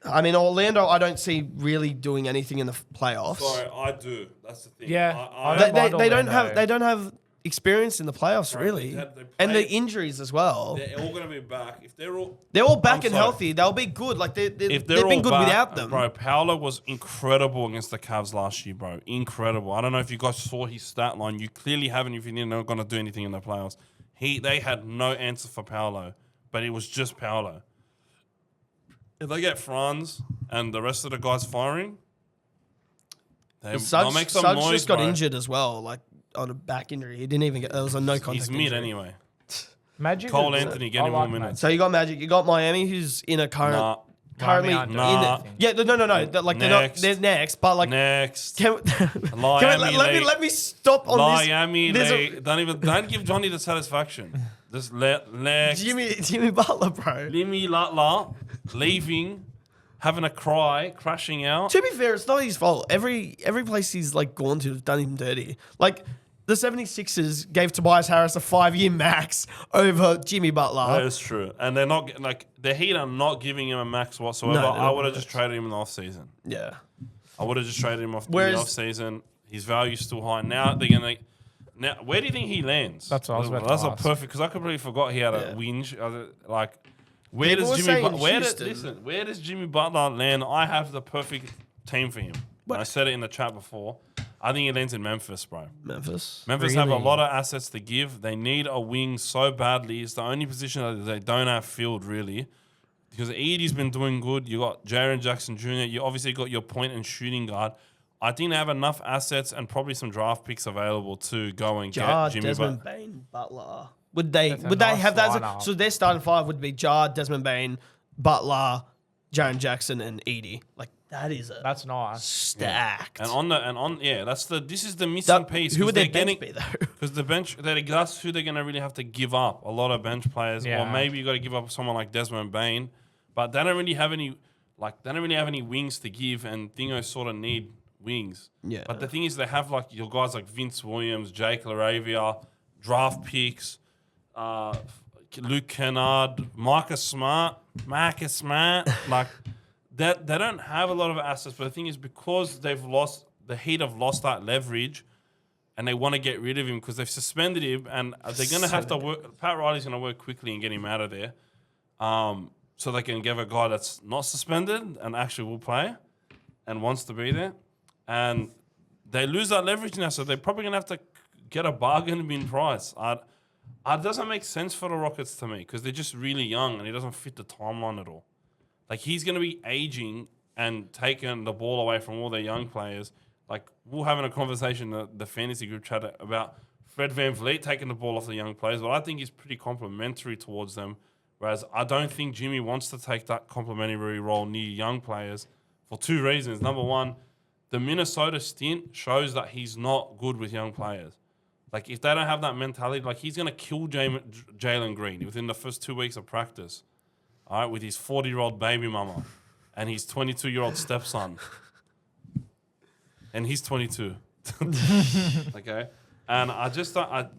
Orlando, I don't see really doing anything in the playoffs. Sorry, I do. That's the thing. Yeah, I I They don't don't mind have experience in the playoffs Right, really, they and the played- injuries as well. they're all going to be back. If they're all Back I'm and sorry. healthy. They'll be good. Like they've If they're been all good back, without them. Bro, Paolo was incredible against the Cavs last year, bro. Incredible. I don't know if you guys saw his stat line. You clearly haven't if you're not going to do anything in the playoffs. They had no answer for Paolo, but it was just Paolo. If they get Franz and the rest of the guys firing, they'll make some Suggs noise, just got bro. injured as well, like on a back injury. He didn't even get. There was a no contact. He's mid injury. anyway. Magic. Cole is- Anthony I getting like more minutes. So you got Magic. You got Miami, who's in a currently Miami in aren't the, doing yeah. No. Like Next. they're next, but like Next. can let me stop on Miami, this. There's don't give Johnny the satisfaction. Just next. Jimmy Butler, bro. Limmy Latla leaving, having a cry, crashing out. To be fair, it's not his fault. Every place he's like gone to has done him dirty. Like the 76ers gave Tobias Harris a 5-year max over Jimmy Butler. That is true. And they're not the Heat are not giving him a max whatsoever. No, they're I not. would have just traded him in the offseason. Yeah. I would have just traded him off in Whereas- the offseason. His value's still high. Now they're gonna where do you think he lands? That's what I was about to That's a ask. perfect because I completely forgot he had a Yeah. whinge. Where People does were Jimmy saying Butler where does Jimmy Butler land? I have the perfect team for him. I said it in the chat before. I think he lands in Memphis, bro. Memphis. Memphis have a Really? lot of assets to give. They need a wing so badly. It's the only position that they don't have filled, really. Because Edie's been doing good. You got Jaren Jackson Jr. You obviously got your point and shooting guard. I think they have enough assets and probably some draft picks available to go and Char'd, get Jimmy Desmond Butler. Bain, Butler. Would they That's a would they nice have that? lineup. So their starting 5 would be Char'd, Desmond Bain, Butler, Jaren Jackson, and Edie. Like that is a That's nice. stacked. This is the missing piece. Who would their they're bench be though? Because the bench, that's who they're going to really have to give up. A lot of bench players, or Yeah. maybe you got to give up someone like Desmond Bain, but they don't really have any. They don't really have any wings to give, and Dingo sort of need wings. Yeah. But the thing is, they have like your guys like Vince Williams, Jake LaRavia, draft picks, Luke Kennard, Marcus Smart. Like that, they don't have a lot of assets. But the thing is, because the Heat have lost that leverage, and they want to get rid of him because they've suspended him, and they're going to have to work. Pat Riley's going to work quickly and get him out of there. so they can give a guy that's not suspended and actually will play and wants to be there. And they lose that leverage now, so they're probably going to have to get a bargain bin price. It doesn't make sense for the Rockets to me because they're just really young and he doesn't fit the timeline at all. Like, he's going to be aging and taking the ball away from all their young players. Like, we're having a conversation in the fantasy group chat about Fred VanVleet taking the ball off the young players, but I think he's pretty complimentary towards them, whereas I don't think Jimmy wants to take that complimentary role near young players for two reasons. Number one, the Minnesota stint shows that he's not good with young players. Like, if they don't have that mentality, like, he's going to kill Jalen Green within the first 2 weeks of practice, all right, with his 40-year-old baby mama and his 22-year-old stepson. And he's 22. Okay? And I just thought,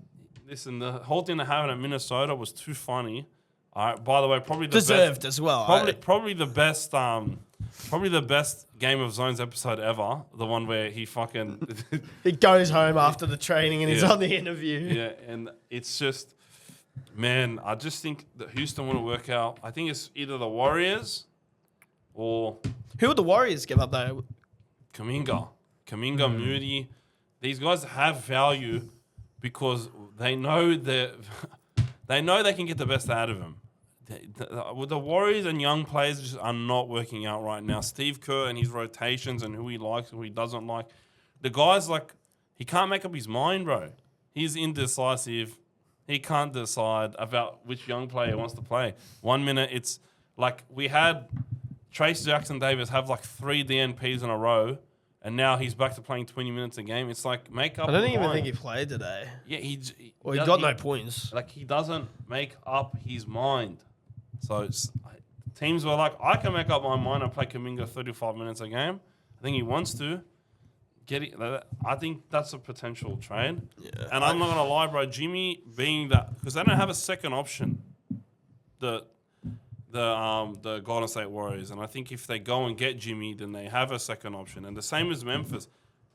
listen, the whole thing that happened at Minnesota was too funny. All right, by the way, probably the deserved best, as well. Probably the best Game of Zones episode ever. The one where he fucking he goes home after the training and he's on the interview. Yeah, and it's just, man, I just think that Houston wouldn't work out. I think it's either the Warriors or Who would the Warriors give up though? Kuminga, Moody. These guys have value because they know they can get the best out of him. With the Warriors and young players just are not working out right now. Steve Kerr and his rotations and who he likes, who he doesn't like. The guy's like, he can't make up his mind, bro. He's indecisive. He can't decide about which young player he wants to play. 1 minute, it's like we had Trace Jackson-Davis have like 3 DNPs in a row, and now he's back to playing 20 minutes a game. It's like, make up I don't your even mind. think he played today. Yeah, he got no points. Like, he doesn't make up his mind. So teams were like, I can make up my mind and play Kuminga 35 minutes a game. I think he wants to. I think that's a potential trade. Yeah. And I'm not going to lie, bro. Jimmy being that, because they don't have a second option, the Golden State Warriors. And I think if they go and get Jimmy, then they have a second option. And the same as Memphis.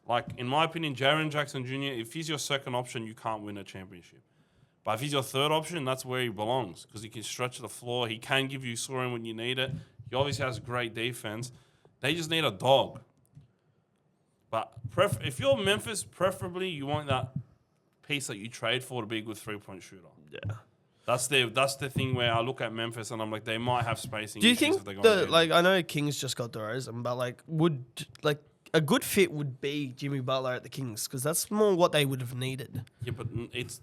Like, in my opinion, Jaren Jackson Jr., if he's your second option, you can't win a championship. But if he's your third option, that's where he belongs because he can stretch the floor. He can give you scoring when you need it. He obviously has great defense. They just need a dog. But if you're Memphis, preferably you want that piece that you trade for to be a good three-point shooter. Yeah. That's the thing where I look at Memphis and I'm like, they might have spacing. Do you think I know Kings just got DeRozan, but a good fit would be Jimmy Butler at the Kings because that's more what they would have needed. Yeah, but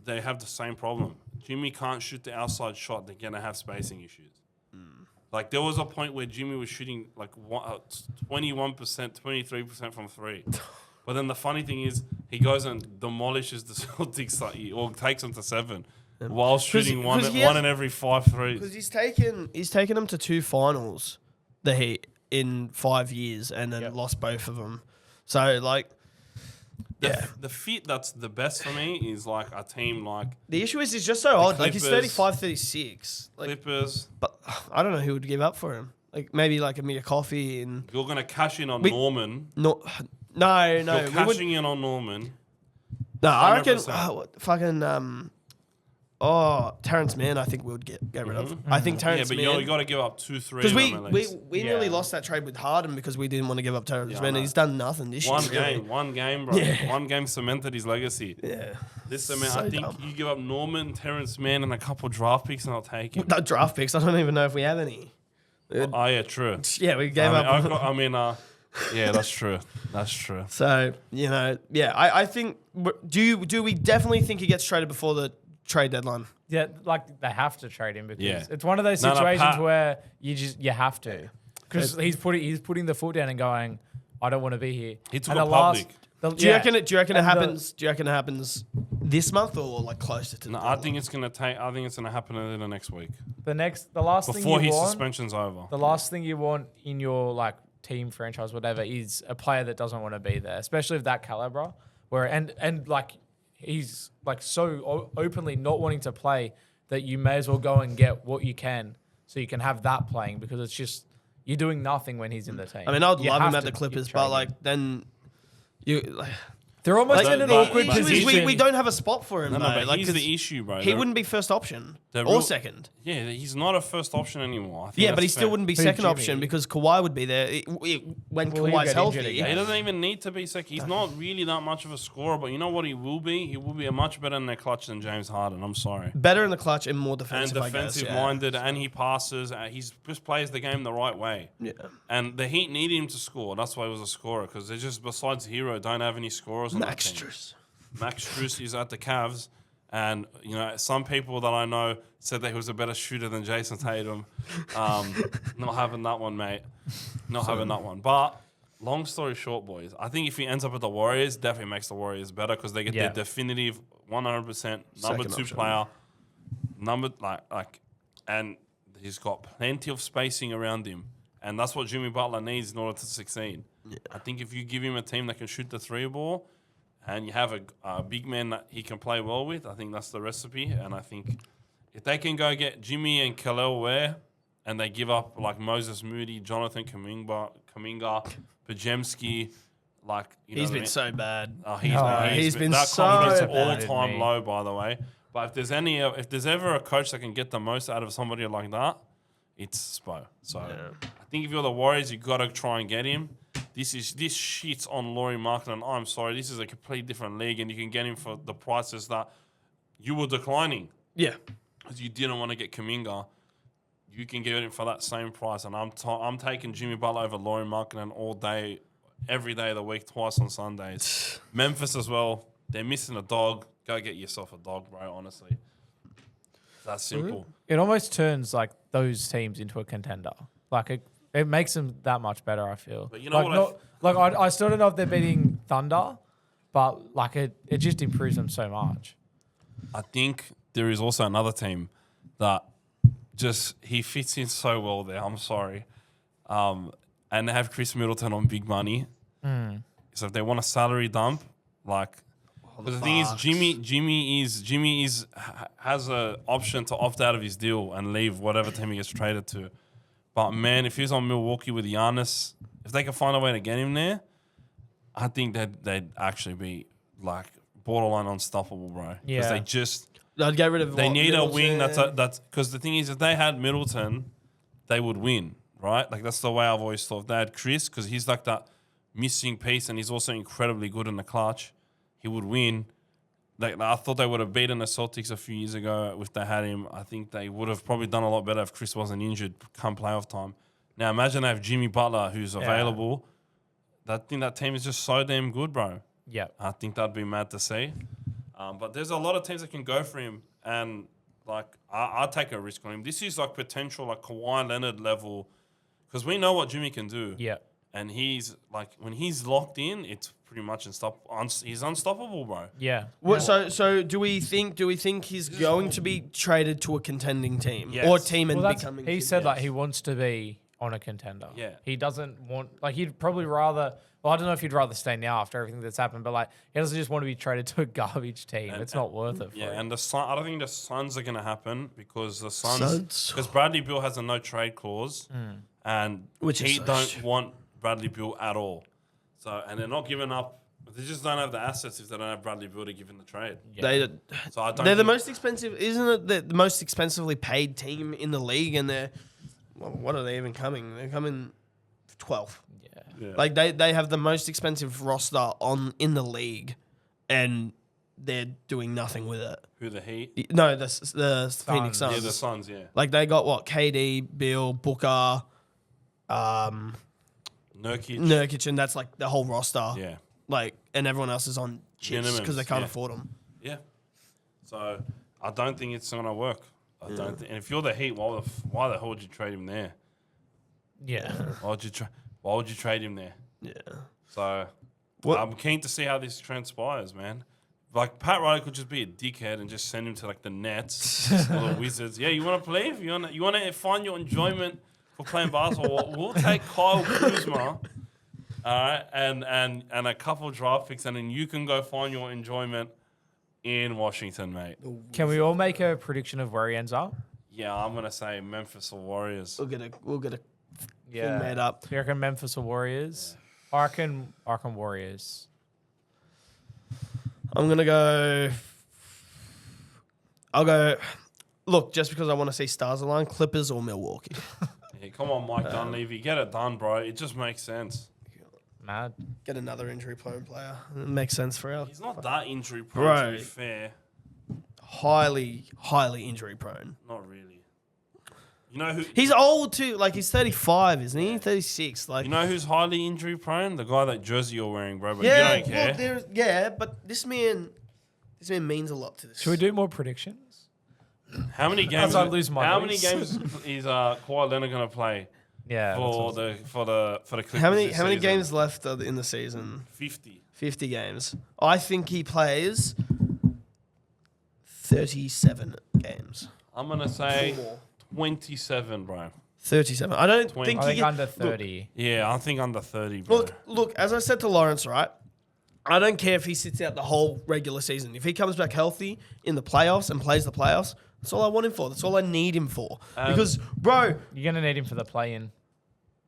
they have the same problem. Jimmy can't shoot the outside shot. They're going to have spacing issues. Like, there was a point where Jimmy was shooting like 21%, 23% from three. But then the funny thing is he goes and demolishes the Celtics or takes them to 7 while shooting one in every 5 threes. Because he's taken them to 2 finals, the Heat, in 5 years and then lost both of them. So, like, the fit that's the best for me is like a team like... The issue is he's just so old. Like, he's 35, 36. Like, Clippers. But I don't know who would give up for him. Like, maybe like a Mia Coffee and... You're going to cash in on Norman. No. You're cashing in on Norman. No, 100%. I reckon Terrence Mann, I think we would get rid of. I think Terrence Mann. Yeah, but you got to give up 2-3 because we nearly lost that trade with Harden because we didn't want to give up Terrence Mann. He's done nothing this year. One game, bro. Yeah. One game cemented his legacy. Yeah. I think you give up Norman, Terrence Mann, and a couple draft picks, and I'll take it. No draft picks. I don't even know if we have any. Oh yeah, true. Yeah, we gave up. Yeah, that's true. That's true. So I think. Do we definitely think he gets traded before the trade deadline? Yeah, like they have to trade him because it's one of those situations where you have to because he's putting the foot down and going, I don't want to be here. He took a public. Do you reckon it happens? Do you reckon it happens this month or like closer to? No, I think it's gonna happen in the next week. The last thing before his suspension's over. The last thing you want in your like team, franchise, whatever, is a player that doesn't want to be there, especially of that caliber. Where and like he's like so openly not wanting to play that you may as well go and get what you can so you can have that playing because it's just you're doing nothing when he's in the team. I mean, I'd love him at the Clippers, but like then you. They're almost in an awkward the issue is position. we don't have a spot for him. No, though. but Like, here's 'cause the issue, bro. he wouldn't be first option or real- second. Yeah, he's not a first option anymore. I think Yeah, but that's he still fair. wouldn't be Who's second Jimmy? option because Kawhi would be there when Well, he'll Kawhi's get healthy. injured Yeah, he again. doesn't even need to be second. He's not really that much of a scorer, but you know what he will be? He will be a much better in their clutch than James Harden. I'm sorry. Better in the clutch and more And defensive. I guess, defensive yeah. minded, and he passes. He just plays the game the right way. Yeah. And the Heat needed him to score. That's why he was a scorer, because they just, besides Hero, don't have any scorers on Max that team. Strus. Max Strus is at the Cavs, and you know some people that I know said that he was a better shooter than Jason Tatum. Not having that one, mate. Not having that one. But long story short, boys, I think if he ends up at the Warriors, definitely makes the Warriors better because they get their definitive 100% number Second 2 option. player, and he's got plenty of spacing around him, and that's what Jimmy Butler needs in order to succeed. Yeah. I think if you give him a team that can shoot the three ball, and you have a big man that he can play well with, I think that's the recipe. And I think if they can go get Jimmy and Khalil Ware, and they give up like Moses Moody, Jonathan Kuminga, Pajemski, like He's been so bad. He's been that so confidence bad, all-time mate. low, by the way. But if there's ever a coach that can get the most out of somebody like that, it's Spo. So I think if you're the Warriors, you got to try and get him. This shits on Lauri Markkanen. I'm sorry, this is a completely different league, and you can get him for the prices that you were declining Yeah. because you didn't want to get Kuminga. You can get him for that same price, and I'm taking Jimmy Butler over Lauri Markkanen all day, every day of the week, twice on Sundays. Memphis as well. They're missing a dog. Go get yourself a dog, bro. Honestly, that's simple. It almost turns like those teams into a contender. Like it makes them that much better. I feel. But you know I still don't know if they're beating Thunder, but like it just improves them so much. I think there is also another team that he fits in so well there. I'm sorry, and they have Chris Middleton on big money. So if they want a salary dump, like. But the thing is, Jimmy has an option to opt out of his deal and leave whatever team he gets traded to. But man, if he's on Milwaukee with Giannis, if they can find a way to get him there, I think they'd actually be like borderline unstoppable, bro. Yeah. Because I'd get rid of. they need a Middleton. wing that's because the thing is, if they had Middleton, they would win, right? Like that's the way I've always thought. If they had Chris, because he's like that missing piece, and he's also incredibly good in the clutch. He would win. I thought they would have beaten the Celtics a few years ago if they had him. I think they would have probably done a lot better if Chris wasn't injured come playoff time. Now imagine they have Jimmy Butler who's available. I think that team is just so damn good, bro. Yeah. I think that'd be mad to see. But there's a lot of teams that can go for him, and like I'd take a risk on him. This is like potential like Kawhi Leonard level, because we know what Jimmy can do. Yeah. And he's like when he's locked in, it's pretty much he's unstoppable, bro. Yeah. So do we think he's going to be traded to a contending team Yes. or team and Well, becoming? he said like he wants to be on a contender. Yeah. He doesn't want like he'd probably rather. Well, I don't know if he'd rather stay now after everything that's happened, but like he doesn't just want to be traded to a garbage team. It's not worth it. For him. And I don't think the Suns are going to happen because the Suns Suns. because Bradley Beal has a no trade clause, and Which is he so don't stupid. want Bradley Beal at all. So and they're not giving up. They just don't have the assets if they don't have Bradley Beal to give in the trade. They're So the most expensive, isn't it? The most expensively paid team in the league, and they're what are they even coming? They're coming 12th. Yeah. Like they have the most expensive roster in the league, and they're doing nothing with it. Who the Heat? No, the Phoenix Yeah, Suns. the Suns. Yeah. Like they got what KD, Bill, Booker, Nurkic, and that's like the whole roster. Yeah. Like, and everyone else is on chips because they can't yeah. afford them. Yeah. So I don't think it's going to work. I don't. And if you're the Heat, why the hell would you trade him there? Yeah. Why would you trade him there? Yeah. So What- I'm keen to see how this transpires, man. Like Pat Riley could just be a dickhead and just send him to like the Nets or the Wizards. Yeah, you want to play? You want to find your enjoyment for playing basketball? We'll take Kyle Kuzma, all right, and a couple draft picks, and then you can go find your enjoyment in Washington, mate. Can we all make a prediction of where he ends up? Yeah, I'm gonna say Memphis or Warriors. We'll get a Yeah. thing made up. You reckon Memphis or Warriors? I reckon Warriors. I'm going to go... I'll go... Look, just because I want to see stars align, Clippers or Milwaukee. Yeah, come on, Mike Dunleavy. Get it done, bro. It just makes sense. Mad. Get another injury-prone player. It makes sense for our... He's not that injury-prone, Bro. to be fair. Highly, highly injury-prone. Not really. You know who... He's old too. Like, he's 35, isn't he? 36. Like, You know who's highly injury-prone? The guy that jersey you're wearing, bro. But yeah, you don't care. well, but this man means a lot to this. Should we do more predictions? How many games? I lose my how voice. many games is Kawhi Leonard gonna play Yeah. for the Clippers? How many this how many season? games left are in the season? 50. 50 games. I think he plays 37 games. I'm gonna say 27, bro. 37. I don't 20. think I he think get, under 30. Yeah, I think under 30, bro. Look. As I said to Lawrence, right? I don't care if he sits out the whole regular season. If he comes back healthy in the playoffs and plays the playoffs, that's all I want him for. That's all I need him for. Because, bro, You're going to need him for the play-in.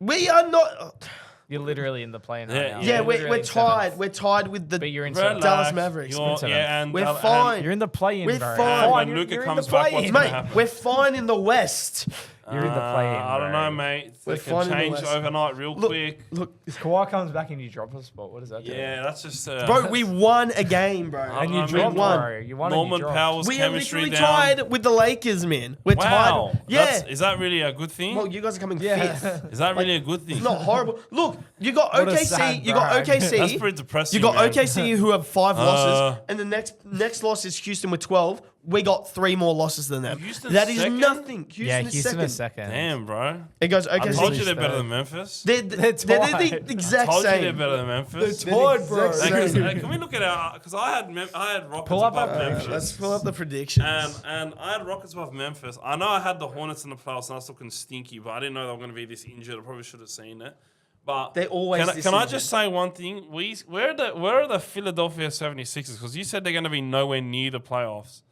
we are not. You're literally in the play-in Yeah, right now. yeah, Yeah, You're we're literally in tied. seventh. We're tied with the But you're in Relax, seventh. Dallas Mavericks. Yeah, and We're and fine. You're in the play-in, We're bro. fine. when You're Luka in comes the back, play-in. what's gonna Mate, happen? we're fine in the West. You're in the play-in, I don't bro. know, mate. We're It fine can in the change West. overnight real quick. Look, If Kawhi comes back and you drop a spot, what does that do? Yeah, that's just bro, we won a game, bro. I And don't you know, dropped, man. bro. You won Norman and you dropped. Powell's We are chemistry literally down. tied with the Lakers, man. We're Wow. tied. Yeah. Is that really a good thing? Well, you guys are coming Yeah. fifth. Is that really a good thing? It's not horrible. Look, you got What a OKC. sad You got brag. OKC. That's pretty depressing. You got man. OKC who have 5 losses, and the next loss is Houston with 12. We got 3 more losses than them. Houston That is second? nothing. Yeah, Houston is Houston second. is second. Damn, bro. It goes I OKC. told you they're third. better than Memphis. They're They're the tied. exact Told you they're same. better than Memphis. They're the exact Hey, same. can we look at our? Because I had Rockets Pull up above our Memphis. Let's pull up the predictions. And I had Rockets above Memphis. I know I had the Hornets in the playoffs, and I was looking stinky, but I didn't know they were going to be this injured. I probably should have seen it. But They're always this Can I injured. just say one thing? Where are the Philadelphia 76ers? Because you said they're going to be nowhere near the playoffs.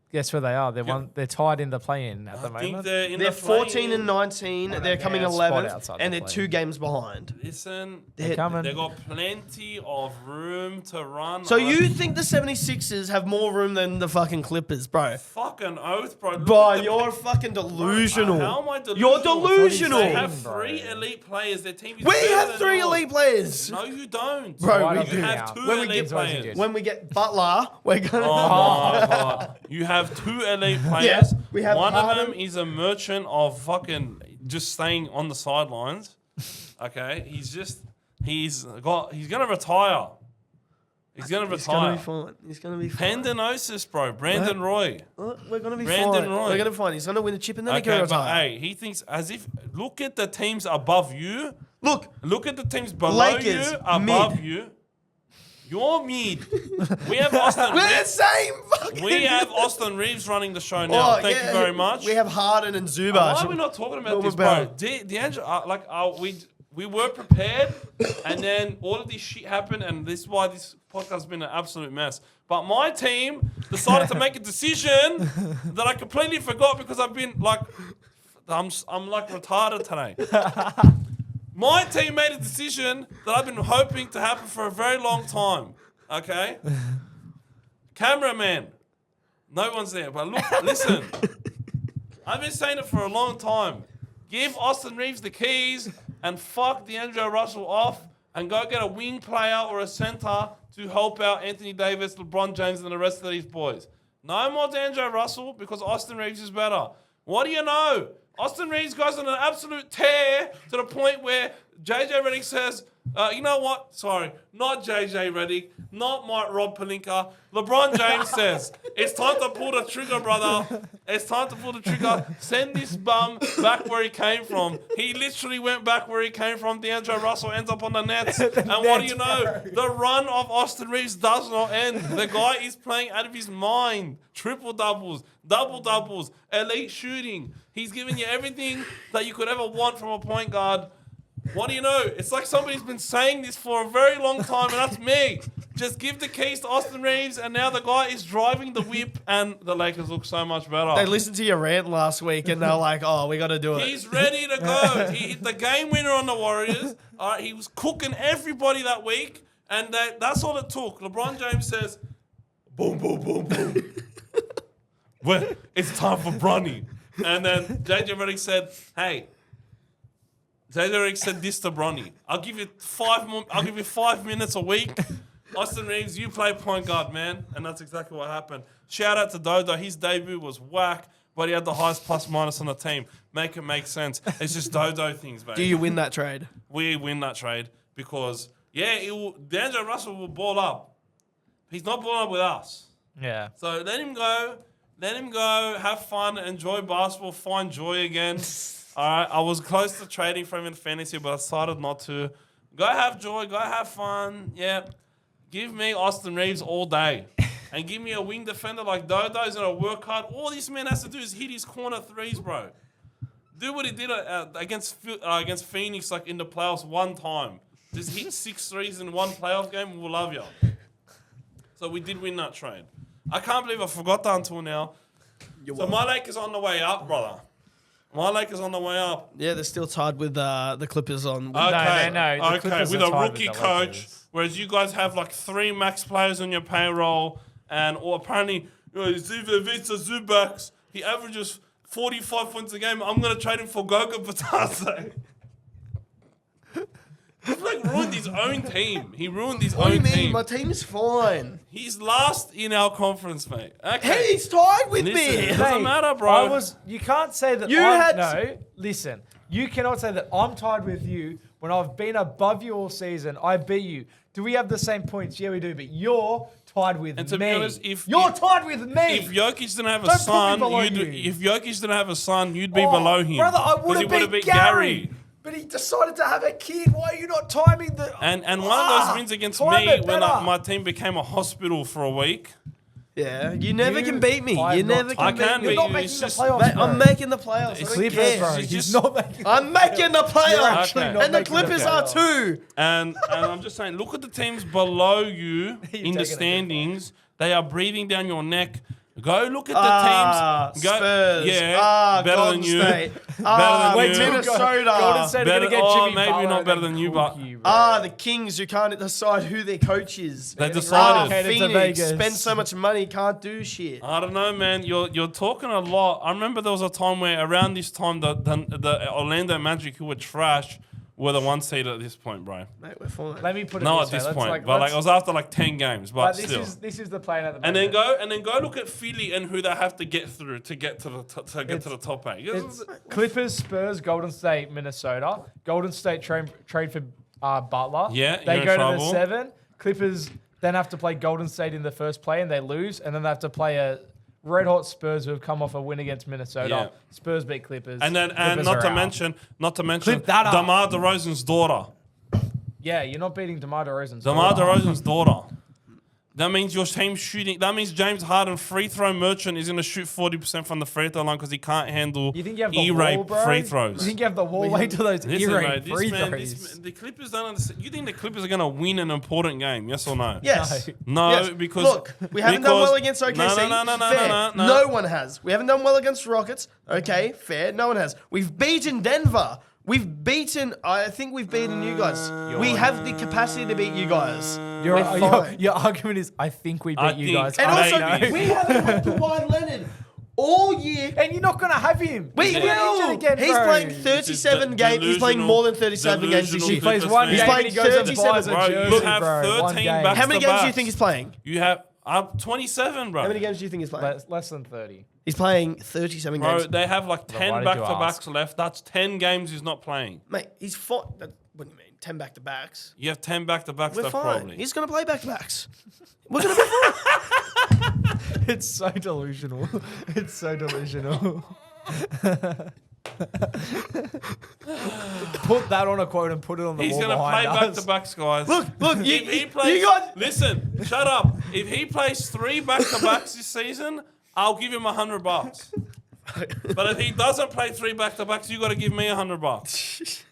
Guess where they are? They're tied in the play-in at the I think moment. they're in They're the 14 and play-in. 19. They're coming Yeah, spot 11th, outside and the they're play-in. 2 games behind. Listen, They're coming. they got plenty of room to run. So you think the 76ers have more room than the fucking Clippers, bro? fucking oath, bro. Look Bro, at the you're fucking delusional. How am I delusional? You're delusional. They have Bro. 3 elite players. Their team is We better have than 3 yours. elite players. No, you don't. Bro, Why we don't You they have now? 2 When we elite get players. When we get Butler, we're gonna. Oh my god! You have 2 elite players. Yes, we have one of Harden. them is a merchant of fucking just staying on the sidelines. Okay, he's gonna retire. He's gonna He's gonna retire. be fine. He's gonna be fine. Tendinosis, bro. Brandon Roy. We're gonna be Brandon fine. Roy. We're gonna be fine. He's gonna win a chip and then he Okay, can but retire. hey, he thinks as if look at the teams above you. Look, Look at the teams below Lakers, you, above mid. you. You're mid. We have Austin. we're the Reeves. same fucking. We have Austin Reeves running the show now. Oh, Thank yeah, you very much. We have Harden and Zubac. Why are we not talking about What this, about- bro? D'Angelo, we were prepared, and then all of this shit happened, and this is why this podcast has been an absolute mess. But my team decided to make a decision that I completely forgot because I've been like, I'm like retarded today. My team made a decision that I've been hoping to happen for a very long time. Okay, cameraman, no one's there, but look, listen. I've been saying it for a long time. Give Austin Reeves the keys and fuck D'Angelo Russell off and go get a wing player or a center to help out Anthony Davis, LeBron James, and the rest of these boys. No more D'Angelo Russell because Austin Reeves is better. What do you know? Austin Reeves goes on an absolute tear to the point where JJ Redick says, you know what? Sorry, not JJ Redick, not Rob Pelinka. LeBron James says, it's time to pull the trigger, brother. It's time to pull the trigger. Send this bum back where he came from. He literally went back where he came from. D'Angelo Russell ends up on the Nets. And what do you know? The run of Austin Reeves does not end. The guy is playing out of his mind. Triple doubles, double doubles, elite shooting. He's giving you everything that you could ever want from a point guard. What do you know? It's like somebody's been saying this for a very long time, and that's me. Just give the keys to Austin Reeves, and now the guy is driving the whip, and the Lakers look so much better. They listened to your rant last week and they're like, "Oh, we got to do it." He's ready to go. He hit the game winner on the Warriors. All right, he was cooking everybody that week. And that's all it took. LeBron James says, boom, boom, boom, boom. Well, it's time for Bronny. And then JJ Redick said, hey, JJ Redick said this to Bronny. I'll give you 5 minutes a week. Austin Reeves, you play point guard, man. And that's exactly what happened. Shout out to Dodo. His debut was whack, but he had the highest plus minus on the team. Make it make sense. It's just Dodo things, baby. Do you win that trade? We win that trade because, D'Angelo Russell will ball up. He's not balling up with us. Yeah. So let him go. Let him go. Have fun. Enjoy basketball. Find joy again. All right. I was close to trading for him in fantasy, but I decided not to. Go have joy. Go have fun. Yeah. Give me Austin Reeves all day. And give me a wing defender like Dodo. He's going to work hard. All this man has to do is hit his corner threes, bro. Do what he did against Phoenix like in the playoffs one time. Just hit 6 threes in one playoff game. We'll love you. So we did win that trade. I can't believe I forgot that until now. So my Lakers on the way up, brother. My Lakers on the way up. Yeah, they're still tied with the Clippers on. Okay, no. The Okay, Clippers with are a tied rookie with the coach, Lakers. whereas you guys have like 3 max players on your payroll, or apparently Zubaks, he averages 45 points a game. I'm going to trade him for Goga Batase. He's like ruined his own team. He ruined his What do you own mean? team. My team's fine. He's last in our conference, mate. Okay. Hey, he's tied with Listen, me. it doesn't matter, bro. You can't say that. Listen. You cannot say that I'm tied with you when I've been above you all season. I beat you. Do we have the same points? Yeah, we do. But you're tied with me. And to be honest, you're tied with me. If Jokic didn't have a Don't put me son, below you'd, you. if Jokic didn't have a son, you'd be below him. Brother, I 'Cause would he have would've beat beat Gary. But he decided to have a kid. Why are you not timing the... And one of those wins against time me it when better. my team became a hospital for a week. Yeah, you never You can beat me. are You not- never I can can beat You're me. not you. making It's the just- playoffs, Mate, bro. I'm making the playoffs. I It's don't Clippers, care. bro. It's He's just- not making... I'm making the playoffs. actually Okay. not And the making the Clippers are playoffs. too. And I'm just saying, look at the teams below you taking in a the good standings. They are breathing down your neck. Go look at Ah, the teams. Go, Spurs. Yeah, Ah, better Golden than you. State. Better Ah, than wait, you. Minnesota. Golden State are going to get Jimmy maybe Butler not and better then than you, cook but- you, bro. Ah, the Kings who can't decide who their coach is. They getting decided. relocated to Phoenix Vegas. spend so much money, can't do shit. I don't know, man. You're talking a lot. I remember there was a time where around this time the Orlando Magic, who were trash, were the 1 seed at this point, bro. Mate, we're fine. Let me put it No, this at this way. point, but like it was after like 10 games, but still. This is the plan at the And moment. then go look at Philly and who they have to get through to get to the to the top 8. It's Clippers, Spurs, Golden State, Minnesota. Golden State trade for Butler. Yeah, they you're in go to trouble. the 7. Clippers then have to play Golden State in the first play and they lose, and then they have to play a red hot Spurs who have come off a win against Minnesota. Yeah. Spurs beat Clippers. And Clippers not are to out. mention Clip that up. DeMar DeRozan's daughter. Yeah, you're not beating DeMar DeRozan's DeMar daughter. DeRozan's daughter. That means your team's shooting. That means James Harden, free throw merchant, is going to shoot 40% from the free throw line because he can't handle You think you have the E-rape wall, bro? free throws. You think you have the wall way to those Listen, E-rape bro, free this man, throws? the Clippers don't understand. You think the Clippers are going to win an important game? Yes or no? Yes. No, Yes. because Look, we haven't done well against OKC. No. Fair. No one has. We haven't done well against Rockets. Okay, fair. No one has. We've beaten Denver. I think we've beaten you guys. We have the capacity to beat you guys. Your We're fine. argument is, I think we beat you guys. And I also, know. we haven't had Kawhi Leonard all year. And you're not going to have him. We He's will. injured again, He's bro. playing 37 games. He's playing more than 37 games this Delusional year. He plays Clippers one fan. game He's and he goes and playing buys a 37, jersey, bro. You have bro. One 13 game. back- How many the games do you backs. think he's playing? You have 27, bro. How many games do you think he's playing? Less than 30. He's playing 37 Bro, games. they have like 10 why did you back-to-backs ask? left. That's 10 games he's not playing. Mate, he's fine. What do you mean? 10 back-to-backs? You have 10 back-to-backs, We're though, fine. probably. He's going to play back-to-backs. We're going to be fine. It's so delusional. It's so delusional. Put that on a quote and put it on the He's wall going to play behind us. back-to-backs, guys. Look, If he plays, you got... listen, shut up. If he plays 3 back-to-backs this season, I'll give him $100. But if he doesn't play 3 back-to-backs, you got to give me $100.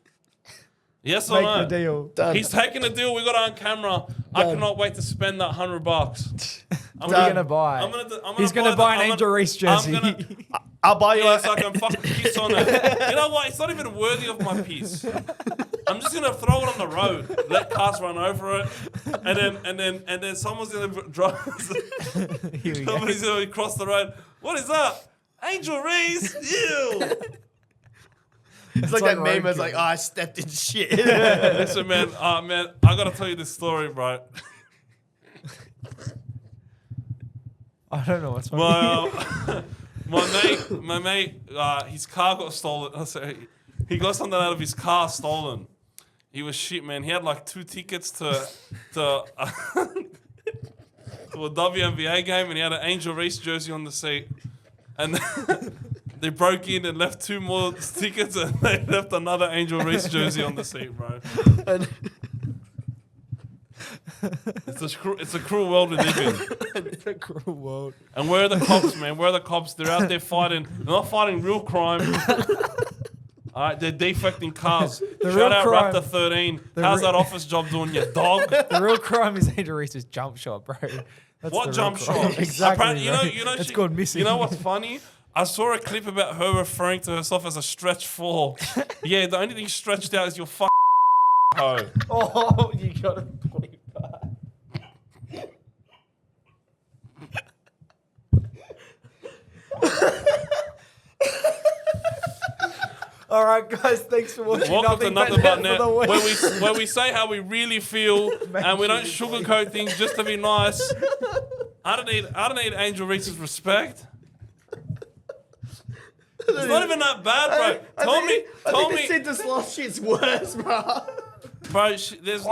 Yes or Make no? the deal. Done. He's taking a deal. We got it on camera. I cannot wait to spend that $100. What are you gonna buy? He's gonna buy an Angel Reese jersey. I'll buy you. Yeah, so I can fucking piss on it. You know what? It's not even worthy of my piss. I'm just gonna throw it on the road, let cars run over it, and then someone's gonna drive. Somebody's gonna cross the road. What is that? Angel Reese? Ew. It's like that meme. It's like, oh, I stepped in shit. Listen, man, I gotta tell you this story, bro. I don't know what's funny. Well, my mate, his car got stolen. He got something out of his car stolen. He was shit, man. He had like 2 tickets to a WNBA game, and he had an Angel Reese jersey on the seat. And they broke in and left 2 more tickets, and they left another Angel Reese jersey on the seat, bro. It's a cruel world we live in. It's a cruel world. And where are the cops, man? Where are the cops? They're out there fighting. They're not fighting real crime. All right, they're defecting cars. Shout out crime. Raptor 13. How's that office job doing, you dog? The real crime is Angel Reese's jump shot, bro. That's What jump shot? Exactly. You know, it's called missing. You know what's funny? I saw a clip about her referring to herself as a stretch 4. Yeah, the only thing stretched out is your hoe. Oh, you got to bleep that. All right, guys, thanks for watching. Welcome to Nothing But Net, for the week. where we say how we really feel and we don't sugarcoat things just to be nice. I don't need Angel Reese's respect. It's not even that bad, bro. Tell me. The sentence last shit's worse, bro. Bro, there's no...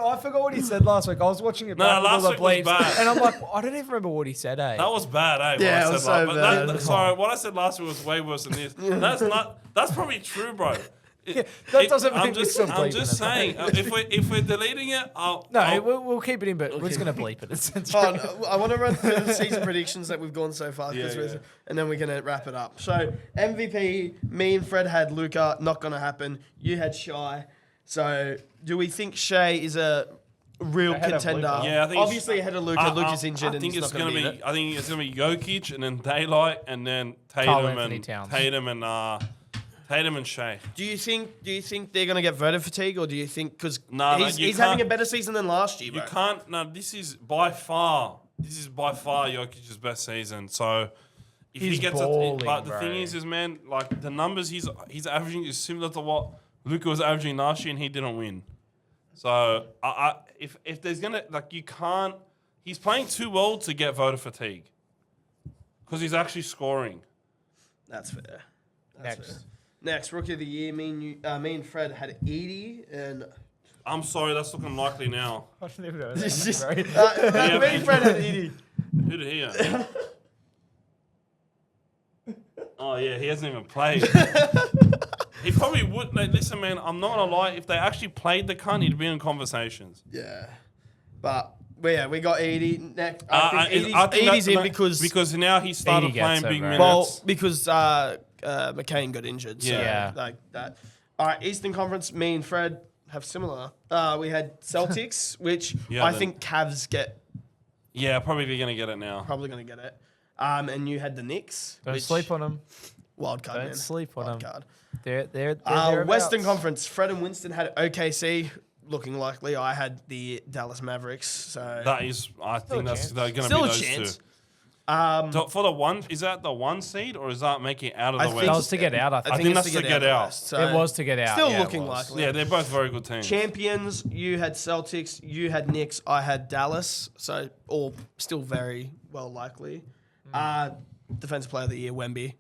I forgot what he said last week. I was watching it back with all last the week was bleeps, bad. and I'm like, I don't even remember what he said, eh? That was bad, eh? Yeah, it was so bad. Sorry, what I said last week was way worse than this. That's probably true, bro. That doesn't make I'm me just, still I'm bleeping just it, saying, if we're deleting it, we'll keep it in, but we're just gonna bleep it. No, I want to run through the season predictions that we've gone so far, and then we're gonna wrap it up. So MVP, me and Fred had Luka, not gonna happen. You had Shy. So do we think Shea is a real contender? Yeah, I think obviously ahead of Luka. Luka's injured. I think and it's gonna be. I think it's gonna be Jokic and then Daylight and then Tatum and Shea. Do you think they're gonna get voter fatigue, or do you think because he's having a better season than last year? You can't. No, this is by far Jokic's best season. So if he gets but the thing is, man, like the numbers he's averaging is similar to what Luka was averaging last year, and he didn't win. So if there's gonna you can't. He's playing too well to get voter fatigue because he's actually scoring. That's fair. Next, Rookie of the Year, me and Fred had Edie, and... I'm sorry, that's looking likely now. I should never know me that. and Fred had Edie. Who did he have? Oh, yeah, he hasn't even played. He probably would... Listen, man, I'm not going to lie. If they actually played the cunt, he'd be in conversations. Yeah. But we got Edie. Next, I think Edie's in because... Because now he started playing big minutes. Well, because... McCain got injured. So like that. All right, Eastern Conference, me and Fred have similar. We had Celtics, which I think Cavs get. Yeah, probably going to get it now. Probably going to get it. And you had the Knicks. Don't sleep on them. Wild card, man. Don't sleep on them. Card. They're Western Conference, Fred and Winston had OKC. Looking likely. I had the Dallas Mavericks. So that is, I think that's going to be still those a chance. two. For the one, is that the 1 seed or is that making it out of the West? That was to get out. I think that's to get out. West, so it was to get out. Still looking likely. Yeah, they're both very good teams. Champions, you had Celtics, you had Knicks, I had Dallas. So all still very well likely. Defensive Player of the Year, Wemby.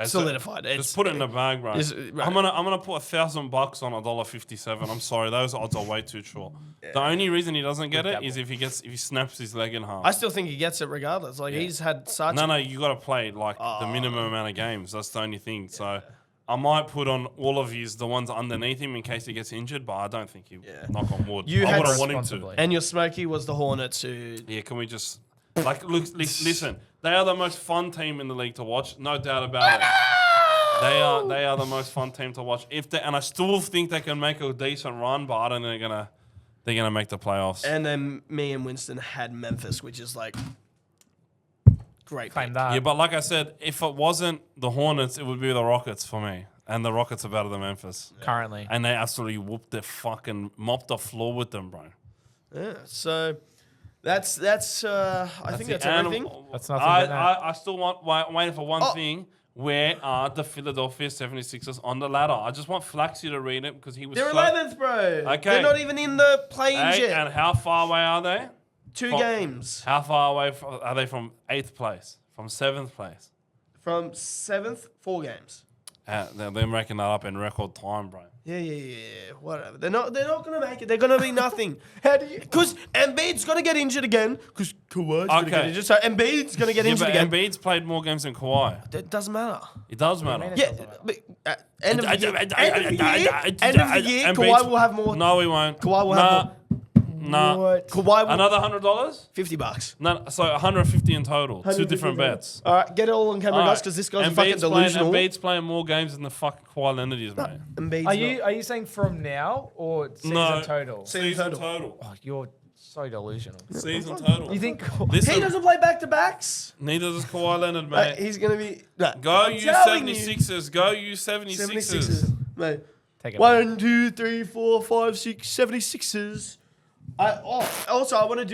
Solidified. Just put it in the bag, bro. Right. I'm gonna put $1,000 on $1.57. I'm sorry, those odds are way too short. Yeah. The only reason he doesn't get it is if he snaps his leg in half. I still think he gets it regardless. Like he's had such. No, you got to play the minimum amount of games. That's the only thing. So I might put on all of the ones underneath him in case he gets injured, but I don't think he. Knock on wood. I wouldn't want him to. And your Smokey was the Hornets who. Yeah, can we just listen? They are the most fun team in the league to watch, no doubt about it. They are the most fun team to watch. And I still think they can make a decent run, but I don't think they're they're going to make the playoffs. And then me and Winston had Memphis, which is like great. Claim pick. that. Yeah, but like I said, if it wasn't the Hornets, it would be the Rockets for me. And the Rockets are better than Memphis. Currently. And they absolutely mopped the floor with them, bro. Yeah, so that's I think that's everything. That's nothing. I still waiting for one thing. Where are the Philadelphia 76ers on the ladder? I just want Flaxy to read it because he was. They're 11th, bro. Okay. They're not even in the play-in yet. And how far away are they? 2 games. How far away are they from 8th place? From 7th place? From 7th, 4 games. They're making that up in record time, bro. Yeah. Whatever. They're not gonna make it. They're gonna be nothing. How do you? Because Embiid's gonna get injured again. Because Kawhi's gonna get injured. So Embiid's gonna get injured again. Embiid's played more games than Kawhi. It doesn't matter. It does matter. Yeah, but end of the year, Kawhi will have more. No, he won't. Kawhi will have more. Nah. Kawhi will Another $100? $50. No, so 150 in total. 2 different bets. All right, get it all on camera, guys, because this guy's fucking delusional. Embiid's playing more games than the fucking Kawhi Leonard is, mate. Embiid's Are you saying from now or season total? Season total. Oh, you're so delusional. Season total. You think he doesn't play back-to-backs? Neither does Kawhi Leonard, mate. He's going to be... Go you 76ers. Go you 76ers. Mate. Take it 1, 2, 3, 4, 5, 6, 76ers. I want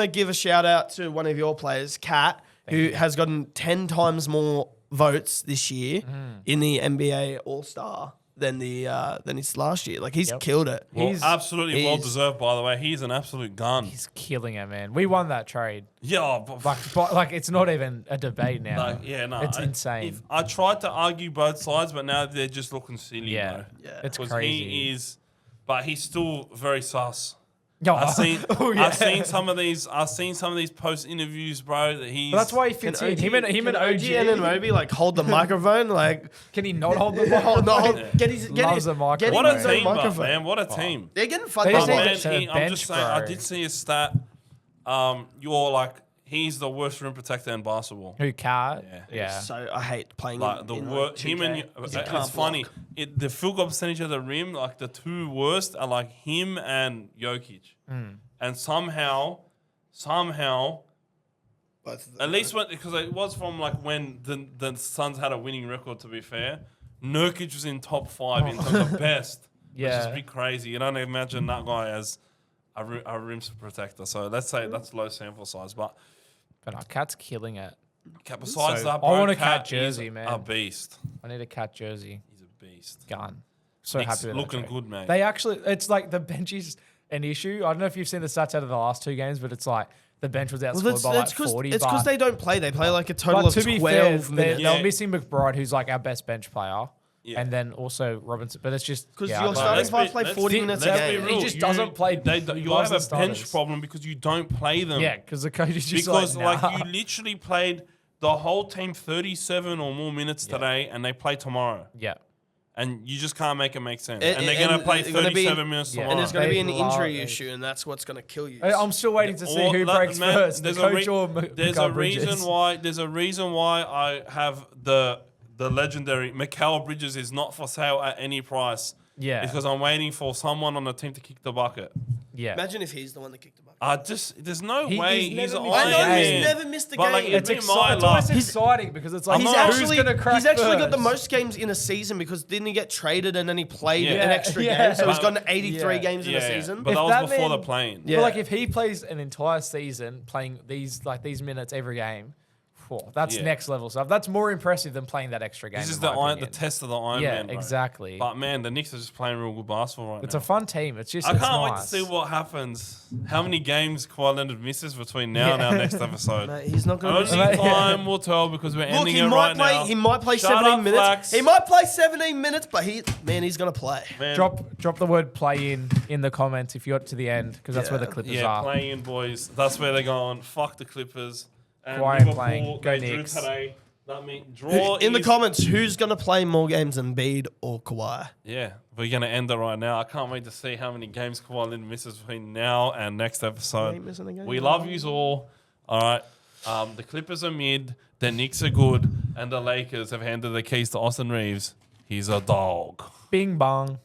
to give a shout out to one of your players, Kat, who has gotten 10 times more votes this year in the NBA All-Star than his last year. Like, he's killed it. He's absolutely well deserved, by the way. He's an absolute gun. He's killing it, man. We won that trade. Yeah, Like it's not even a debate now. It's insane. I tried to argue both sides, but now they're just looking silly. Yeah, bro. it's Because crazy. he is, but he's still very sus. Yo, I've seen some of these post interviews, bro. That he's. But that's why he fits in. Him and OG and Moby like hold the microphone. Like, can he not hold the microphone? Get his microphone. What a team, man! What a team. They're getting fucking. They just need I'm just saying. I did see a stat. You're like. He's the worst rim protector in basketball. Who Cat? Yeah. So I hate playing like the worst. Him and it's funny. The field goal percentage of the rim, like the 2 worst, are like him and Jokic. And somehow, at least because it was from like when the Suns had a winning record. To be fair, Nurkic was in top 5 in terms of best. Yeah, which is a bit crazy. You don't imagine that guy as a rim protector. So let's say that's low sample size, but. But no, Cat's killing it. Besides that, I want a Cat jersey, man. A beast. I need a Cat jersey. He's a beast. Gun. So Nick's happy with looking that good, man. They actually, it's like the bench is an issue. I don't know if you've seen the stats out of the last 2 games, but it's like the bench was outscored by like 40. It's because they don't play. They play like a total of to be 12 fair, minutes. They're missing McBride, who's like our best bench player. Yeah. And then also Robinson, but it's just because your starting 5 play 40 minutes a game. He just doesn't play. You have a bench problem because you don't play them. Yeah, because the coach is just because like you literally played the whole team 37 or more minutes today, and they play tomorrow. Yeah, and you just can't make it make sense. And they're going to play 37 minutes tomorrow. And there's going to be an injury issue, and that's what's going to kill you. I'm still waiting to see who breaks first. There's a reason why I have the legendary Mikal Bridges is not for sale at any price. Yeah. Because I'm waiting for someone on the team to kick the bucket. Yeah. Imagine if he's the one that kicked the bucket. There's no way he's an I know Iron he's Man. never missed a But game. like, It's exciting because it's like who's going to crack He's actually got first? the most games in a season because didn't he get traded and then he played Yeah. an extra Yeah. game? So he's gotten 83 games in a Yeah, season. but If that that was before man- the plane. Yeah. But like if he plays an entire season playing these minutes every game, that's next level stuff. That's more impressive than playing that extra game. This is in the my opinion. test of the Iron Man, bro. exactly. But man, the Knicks are just playing real good basketball right It's now. a fun team. It's just I can't wait to nice. see what happens. How many games Kawhi Leonard misses between now and our next episode. Mate, he's not going Only to time will tell because we're Look, ending he it might right now. He might play Shut 17 up, minutes. Flax. He might play 17 minutes, but he's going to play. Man, Drop the word play in the comments if you got to the end because that's where the Clippers are. playing boys. That's where they're going. Fuck the Clippers. And Kawhi Liverpool, playing. Go they drew Knicks. today. That means draw In the is- comments, who's going to play more games, Embiid or Kawhi? Yeah, we're going to end it right now. I can't wait to see how many games Kawhi Leonard misses between now and next episode. Ain't missing a game. We love yous all. All right. The Clippers are mid. The Knicks are good. And the Lakers have handed the keys to Austin Reeves. He's a dog. Bing bong.